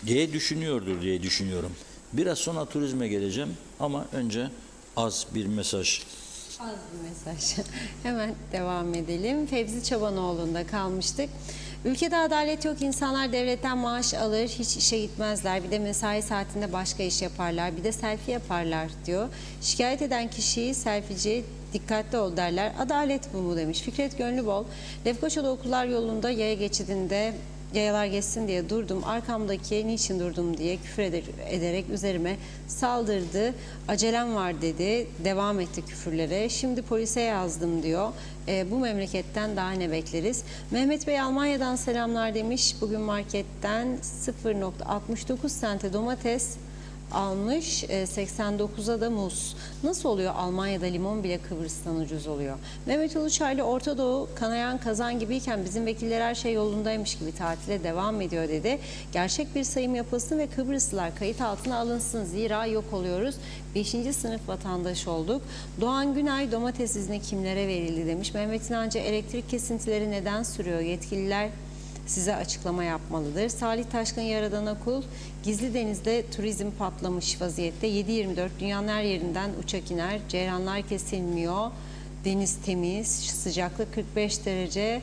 diye düşünüyordur diye düşünüyorum. Biraz sonra turizme geleceğim ama önce az bir mesaj. Az bir mesaj. Hemen devam edelim. Fevzi Çobanoğlu'nda kalmıştık. Ülkede adalet yok. İnsanlar devletten maaş alır, hiç işe gitmezler. Bir de mesai saatinde başka iş yaparlar. Bir de selfie yaparlar diyor. Şikayet eden kişiyi selfieci dikkatli ol derler. Adalet bu mu demiş. Fikret Gönlübol, Lefkoşa'da okullar yolunda yaya geçidinde yayalar geçsin diye durdum. Arkamdaki niçin durdum diye küfür ederek üzerime saldırdı. Acelem var dedi. Devam etti küfürlere. Şimdi polise yazdım diyor. Bu memleketten daha ne bekleriz? Mehmet Bey Almanya'dan selamlar demiş. Bugün marketten 0,69 sente domates almış, 89'a da muz. Nasıl oluyor? Almanya'da limon bile Kıbrıs'tan ucuz oluyor. Mehmet Uluçaylı, Orta Doğu kanayan kazan gibiyken bizim vekiller her şey yolundaymış gibi tatile devam ediyor dedi. Gerçek bir sayım yapılsın ve Kıbrıslılar kayıt altına alınsın. Zira yok oluyoruz. 5. sınıf vatandaş olduk. Doğan Günay, domates izni kimlere verildi demiş. Mehmet İnancı, elektrik kesintileri neden sürüyor? Yetkililer size açıklama yapmalıdır. Salih Taşkın Yaradan Akul, Gizli Deniz'de turizm patlamış vaziyette. 7/24 dünyanın her yerinden uçak iner. Ceyranlar kesilmiyor. Deniz temiz, sıcaklık 45 derece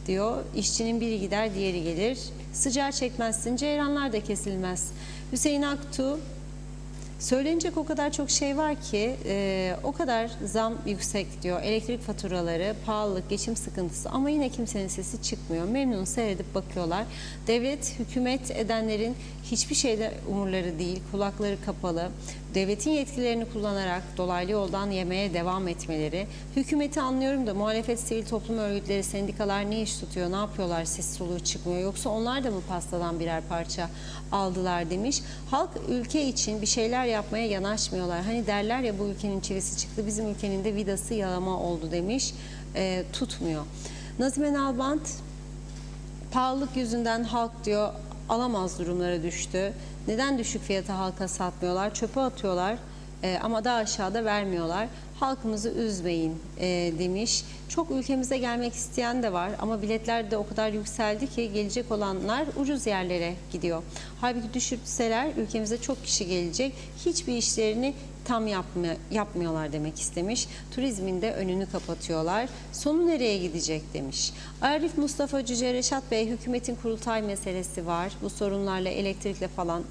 diyor. İşçinin biri gider, diğeri gelir. Sıcağı çekmezsin, ceyranlar da kesilmez. Hüseyin Aktu, söylenecek o kadar çok şey var ki o kadar zam yüksek diyor. Elektrik faturaları, pahalılık, geçim sıkıntısı ama yine kimsenin sesi çıkmıyor. Memnun seyredip bakıyorlar. Devlet, hükümet edenlerin hiçbir şeyde umurları değil, kulakları kapalı. Devletin yetkilerini kullanarak dolaylı yoldan yemeye devam etmeleri. Hükümeti anlıyorum da muhalefet, sivil toplum örgütleri, sendikalar ne iş tutuyor, ne yapıyorlar, ses soluğu çıkmıyor. Yoksa onlar da mı pastadan birer parça aldılar demiş. Halk ülke için bir şeyler yapmaya yanaşmıyorlar. Hani derler ya, bu ülkenin çivisi çıktı, bizim ülkenin de vidası yalama oldu demiş. Tutmuyor. Nazime Nalbant, pahalılık yüzünden halk diyor alamaz durumlara düştü. Neden düşük fiyata halka satmıyorlar? Çöpe atıyorlar ama daha aşağıda vermiyorlar. Halkımızı üzmeyin demiş. Çok ülkemize gelmek isteyen de var ama biletler de o kadar yükseldi ki gelecek olanlar ucuz yerlere gidiyor. Halbuki düşürseler ülkemize çok kişi gelecek. Hiçbir işlerini tam yapmıyorlar demek istemiş. Turizmin de önünü kapatıyorlar. Sonu nereye gidecek demiş. Arif Mustafa Cüce, Reşat Bey, hükümetin kurultay meselesi var. Bu sorunlarla, elektrikle falan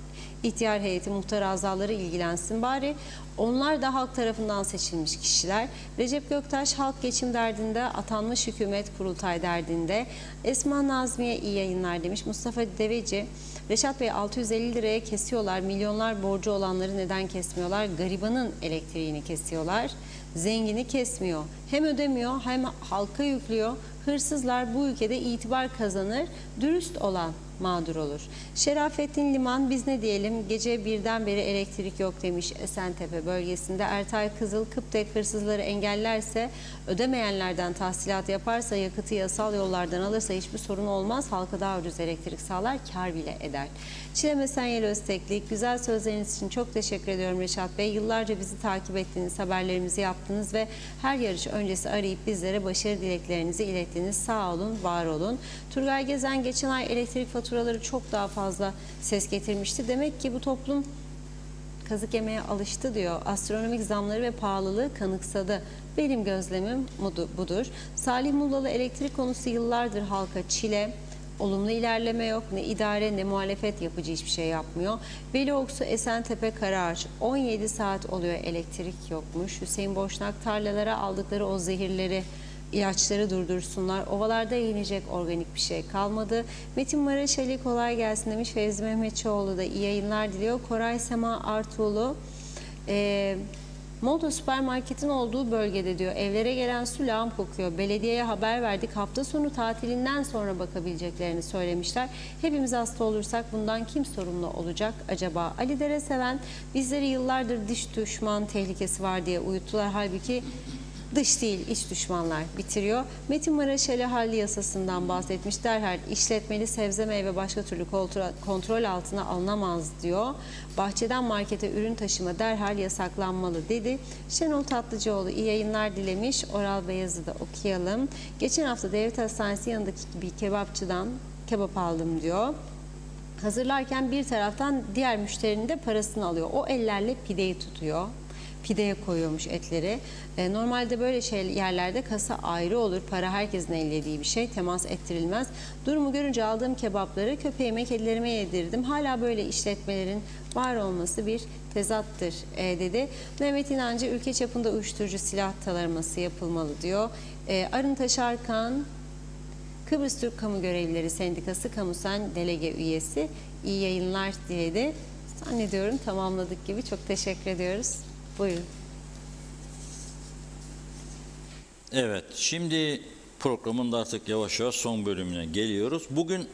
ihtiyar heyeti, muhtar azaları ilgilensin. Bari Onlar da halk tarafından seçilmiş kişiler. Recep Göktaş halk geçim derdinde, atanmış hükümet kurultay derdinde. Esma Nazmiye iyi yayınlar demiş. Mustafa Deveci, Reşat Bey 650 liraya kesiyorlar. Milyonlar borcu olanları neden kesmiyorlar? Garibanın elektriğini kesiyorlar. Zengini kesmiyor. Hem ödemiyor hem halka yüklüyor. Hırsızlar bu ülkede itibar kazanır. Dürüst olan mağdur olur. Şerafettin Liman, biz ne diyelim, gece birden beri elektrik yok demiş Esentepe bölgesinde. Ertay Kızıl, Kıptek hırsızları engellerse, ödemeyenlerden tahsilat yaparsa, yakıtı yasal yollardan alırsa hiçbir sorun olmaz. Halka daha ucuz elektrik sağlar, kar bile eder. Çileme Senyel Özteklik, güzel sözleriniz için çok teşekkür ediyorum Reşat Bey. Yıllarca bizi takip ettiniz, haberlerimizi yaptınız ve her yarış öncesi arayıp bizlere başarı dileklerinizi ilettiniz. Sağ olun, var olun. Turgay Gezen, geçen ay elektrik faturaları çok daha fazla ses getirmişti. Demek ki bu toplum kazık yemeye alıştı diyor. Astronomik zamları ve pahalılığı kanıksadı. Benim gözlemim budur. Salih Mullalı, elektrik konusu yıllardır halka çile. Olumlu ilerleme yok. Ne idare ne muhalefet yapıcı hiçbir şey yapmıyor. Veli Oksu, Esentepe Karaağaç, 17 saat oluyor elektrik yokmuş. Hüseyin Boşnak, tarlalara aldıkları o zehirleri, ilaçları durdursunlar. Ovalarda yenecek organik bir şey kalmadı. Metin Maraşeli, kolay gelsin demiş. Fevzi Mehmetçioğlu da iyi yayınlar diliyor. Koray Sema Artuğlu, Molto süpermarketin olduğu bölgede diyor, evlere gelen su lağım kokuyor. Belediyeye haber verdik. Hafta sonu tatilinden sonra bakabileceklerini söylemişler. Hepimiz hasta olursak bundan kim sorumlu olacak acaba? Ali Dere Seven, bizleri yıllardır dış düşman tehlikesi var diye uyuttular. Halbuki dış değil, iç düşmanlar bitiriyor. Metin Maraşeli halli yasasından bahsetmiş. Derhal işletmeli sebze meyve başka türlü kontrol altına alınamaz diyor. Bahçeden markete ürün taşıma derhal yasaklanmalı dedi. Şenol Tatlıcıoğlu iyi yayınlar dilemiş. Oral Beyaz'ı da okuyalım. Geçen hafta devlet hastanesi yanındaki bir kebapçıdan kebap aldım diyor. Hazırlarken bir taraftan diğer müşterinin de parasını alıyor. O ellerle pideyi tutuyor. Pideye koyuyormuş etleri. Normalde böyle yerlerde kasa ayrı olur. Para herkesin ellediği bir şey. Temas ettirilmez. Durumu görünce aldığım kebapları köpeğime, kedilerime yedirdim. Hala böyle işletmelerin var olması bir tezattır dedi. Mehmet İnancı, ülke çapında uyuşturucu silah tanıması yapılmalı diyor. Arın Taşarkan, Kıbrıs Türk Kamu Görevlileri Sendikası Kamusen Delege üyesi, iyi yayınlar diledi. Zannediyorum tamamladık gibi. Çok teşekkür ediyoruz. Buyurun. Evet, şimdi programın da artık yavaş yavaş son bölümüne geliyoruz. Bugün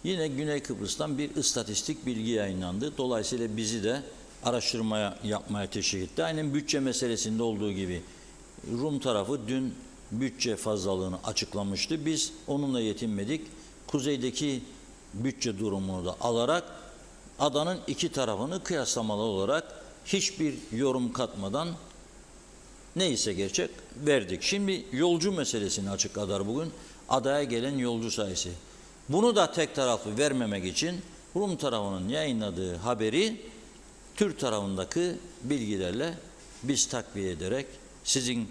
yine Güney Kıbrıs'tan bir istatistik bilgi yayınlandı. Dolayısıyla bizi de yapmaya teşvik etti. Aynen bütçe meselesinde olduğu gibi Rum tarafı dün bütçe fazlalığını açıklamıştı. Biz onunla yetinmedik. Kuzeydeki bütçe durumunu da alarak adanın iki tarafını kıyaslamalı olarak hiçbir yorum katmadan neyse gerçek verdik. Şimdi yolcu meselesini açıkladılar bugün. Adaya gelen yolcu sayısı. Bunu da tek taraflı vermemek için Rum tarafının yayınladığı haberi Türk tarafındaki bilgilerle biz takviye ederek sizin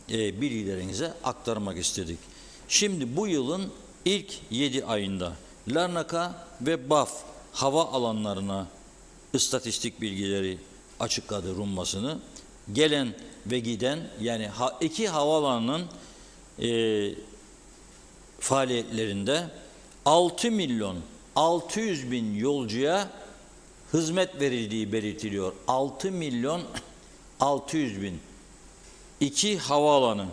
bilgilerinize aktarmak istedik. Şimdi bu yılın ilk 7 ayında Larnaca ve Baf hava alanlarına istatistik bilgileri açıkladı Rum basını. Gelen ve giden, yani iki havaalanının faaliyetlerinde 6 milyon 600 bin yolcuya hizmet verildiği belirtiliyor. 6 milyon 600 bin. İki havaalanı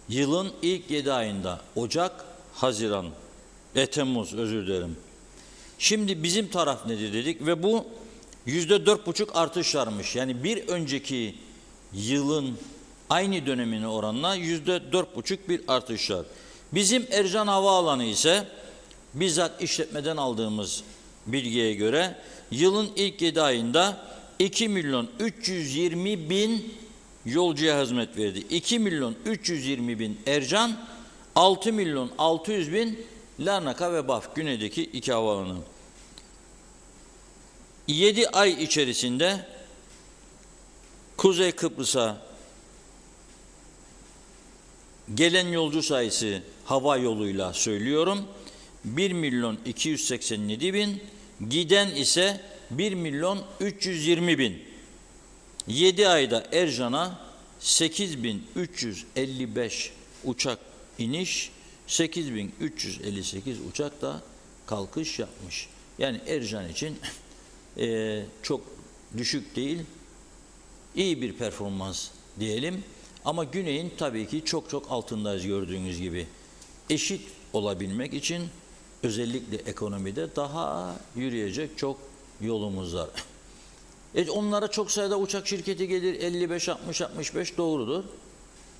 yılın ilk 7 ayında Ocak, Haziran ve Temmuz, özür dilerim. Şimdi bizim taraf nedir dedik ve bu %4,5 artış varmış. Yani bir önceki yılın aynı dönemine oranla %4,5 bir artış var. Bizim Ercan Havaalanı ise bizzat işletmeden aldığımız bilgiye göre yılın ilk 7 ayında 2 milyon 320 bin yolcuya hizmet verdi. 2 milyon 320 bin Ercan, 6 milyon 600 bin Larnaca ve Baf, güneydeki iki havaalanı. 7 ay içerisinde Kuzey Kıbrıs'a gelen yolcu sayısı hava yoluyla söylüyorum 1 milyon 287 bin, giden ise 1 milyon 320 bin. 7 ayda Ercan'a 8.355 uçak iniş, 8.358 uçak da kalkış yapmış. Yani Ercan için çok düşük değil, iyi bir performans diyelim. Ama Güney'in tabii ki çok çok altındayız gördüğünüz gibi. Eşit olabilmek için özellikle ekonomide daha yürüyecek çok yolumuz var. Onlara çok sayıda uçak şirketi gelir, 55, 60, 65 doğrudur.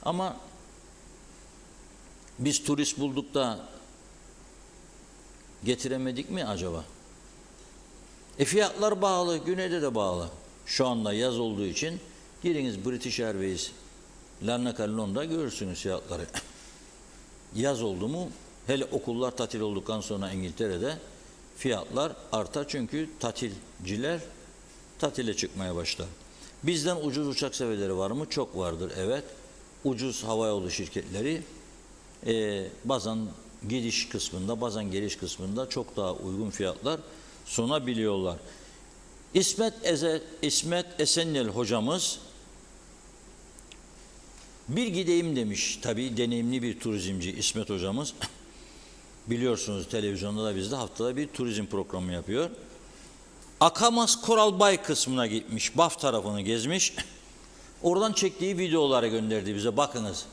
Ama biz turist bulduk da getiremedik mi acaba? Fiyatlar bağlı, Güney'de de bağlı. Şu anda yaz olduğu için giriniz British Airways, Larnaca Londra görürsünüz fiyatları. Yaz oldu mu, hele okullar tatil olduktan sonra İngiltere'de fiyatlar artar çünkü tatilciler tatile çıkmaya başlar. Bizden ucuz uçak severleri var mı? Çok vardır, evet. Ucuz havayolu şirketleri bazen gidiş kısmında, bazen geliş kısmında çok daha uygun fiyatlar sunabiliyorlar. İsmet Esenel hocamız bir gideyim demiş. Tabii deneyimli bir turizmci İsmet hocamız. Biliyorsunuz televizyonda da bizde haftada bir turizm programı yapıyor. Akamas Koralbay kısmına gitmiş. Baf tarafını gezmiş. Oradan çektiği videoları gönderdi bize. Bakınız.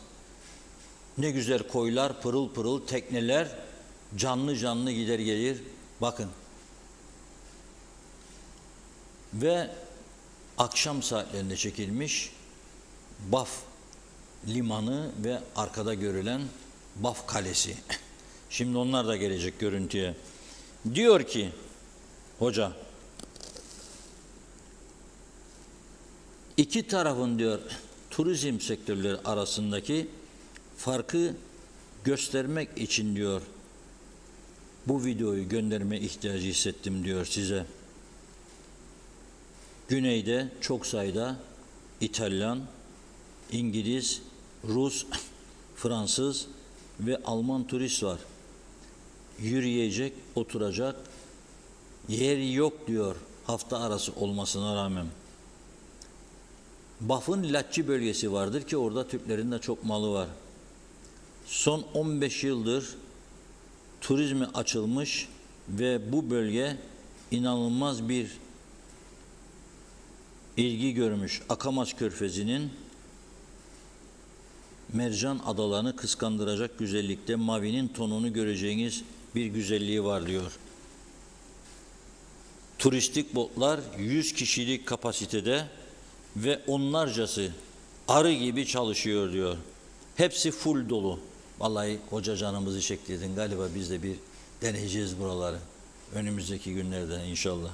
Ne güzel koylar, pırıl pırıl tekneler, canlı canlı gider gelir. Bakın. Ve akşam saatlerinde çekilmiş Baf limanı ve arkada görülen Baf Kalesi. Şimdi onlar da gelecek görüntüye. Diyor ki hoca, iki tarafın diyor turizm sektörleri arasındaki farkı göstermek için diyor bu videoyu gönderme ihtiyacı hissettim diyor size. Güneyde çok sayıda İtalyan, İngiliz, Rus, Fransız ve Alman turist var. Yürüyecek, oturacak yeri yok diyor hafta arası olmasına rağmen. Baf'ın Latçi bölgesi vardır ki orada Türklerin de çok malı var. Son 15 yıldır turizme açılmış ve bu bölge inanılmaz bir ilgi görmüş. Akamas Körfezi'nin mercan adalarını kıskandıracak güzellikte mavinin tonunu göreceğiniz bir güzelliği var diyor. Turistik botlar 100 kişilik kapasitede ve onlarcası arı gibi çalışıyor diyor. Hepsi full dolu. Vallahi hoca canımızı çektirdin. Galiba biz de bir deneyeceğiz buraları. Önümüzdeki günlerde inşallah.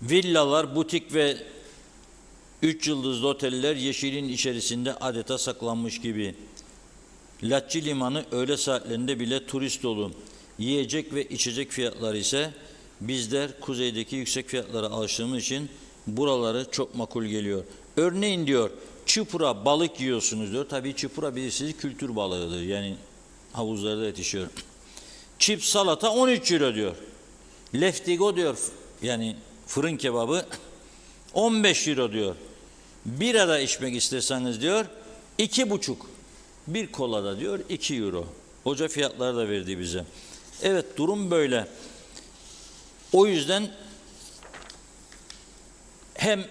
Villalar, butik ve 3 yıldızlı oteller yeşilin içerisinde adeta saklanmış gibi. Latçi Limanı öğle saatlerinde bile turist dolu. Yiyecek ve içecek fiyatları ise bizler kuzeydeki yüksek fiyatlara alıştığımız için buraları çok makul geliyor. Örneğin diyor çupra balık yiyorsunuz diyor. Tabii çupra bilirsiniz kültür balığıdır. Yani havuzlarda yetişiyor. Çips salata 13 euro diyor. Leftigo diyor yani fırın kebabı 15 euro diyor. Bira içmek isterseniz diyor 2,5. Bir kolada diyor 2 euro. Hoca fiyatları da verdi bize. Evet durum böyle. O yüzden hem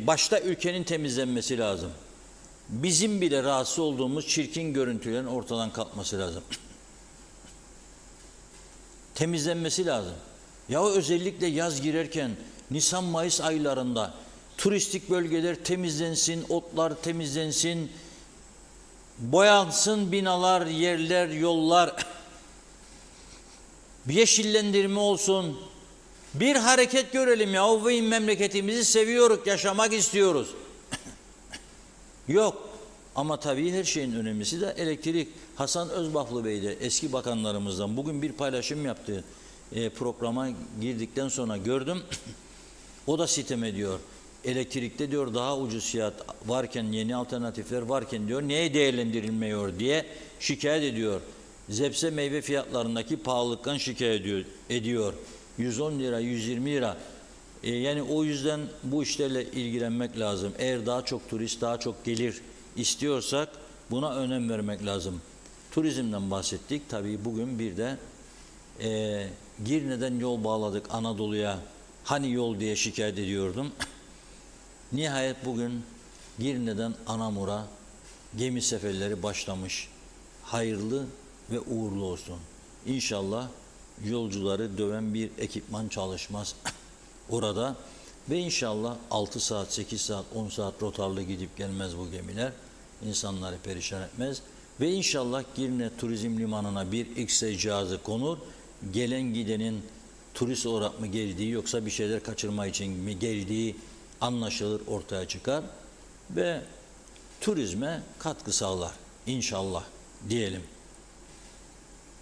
başta ülkenin temizlenmesi lazım. Bizim bile rahatsız olduğumuz çirkin görüntülerin ortadan kalkması lazım. Temizlenmesi lazım. Ya özellikle yaz girerken Nisan-Mayıs aylarında turistik bölgeler temizlensin, otlar temizlensin, boyansın binalar, yerler, yollar, bir yeşillendirme olsun. Bir hareket görelim ya. Ve memleketimizi seviyoruz, yaşamak istiyoruz. Yok. Ama tabii her şeyin önemlisi de elektrik. Hasan Özbaflı Bey de eski bakanlarımızdan bugün bir paylaşım yaptı. Programa girdikten sonra gördüm. O da sitem ediyor. Elektrikte diyor daha ucuz fiyat varken, yeni alternatifler varken diyor niye değerlendirilmiyor diye şikayet ediyor. Zepse meyve fiyatlarındaki pahalılıktan şikayet ediyor. 110 lira, 120 lira. Yani o yüzden bu işlerle ilgilenmek lazım. Eğer daha çok turist, daha çok gelir istiyorsak buna önem vermek lazım. Turizmden bahsettik. Tabii bugün bir de Girne'den yol bağladık Anadolu'ya. Hani yol diye şikayet ediyordum. Nihayet bugün Girne'den Anamur'a gemi seferleri başlamış. Hayırlı ve uğurlu olsun. İnşallah yolcuları döven bir ekipman çalışmaz orada. Ve inşallah 6 saat, 8 saat, 10 saat rotarlı gidip gelmez bu gemiler. İnsanları perişan etmez. Ve inşallah Girne Turizm Limanı'na bir X-ray cihazı konur. Gelen gidenin turist olarak mı geldiği yoksa bir şeyler kaçırma için mi geldiği anlaşılır, ortaya çıkar. Ve turizme katkı sağlar. İnşallah diyelim.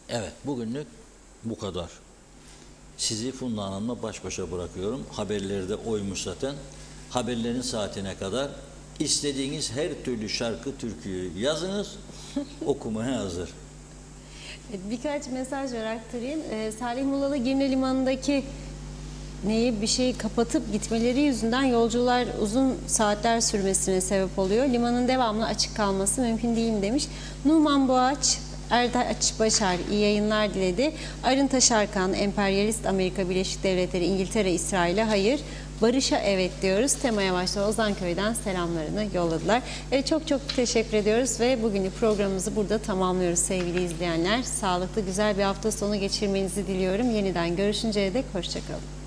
Evet, bugünlük bu kadar. Sizi Funda Hanım'la baş başa bırakıyorum. Haberleri de oymuş zaten. Haberlerin saatine kadar istediğiniz her türlü şarkı, türküyü yazınız, okumaya hazır. Birkaç mesaj var, aktarayım. Salih Mulalı Girne Limanı'ndaki bir şeyi kapatıp gitmeleri yüzünden yolcular uzun saatler sürmesine sebep oluyor. Limanın devamlı açık kalması mümkün değil demiş. Numan Boğaç, Erdaç Başar iyi yayınlar diledi. Arın Taşarkan, emperyalist Amerika Birleşik Devletleri, İngiltere, İsrail'e hayır, barışa evet diyoruz. Temaya başta Ozanköy'den selamlarını yolladılar. Çok çok teşekkür ediyoruz ve bugünlük programımızı burada tamamlıyoruz sevgili izleyenler. Sağlıklı, güzel bir hafta sonu geçirmenizi diliyorum. Yeniden görüşünceye dek hoşça kalın.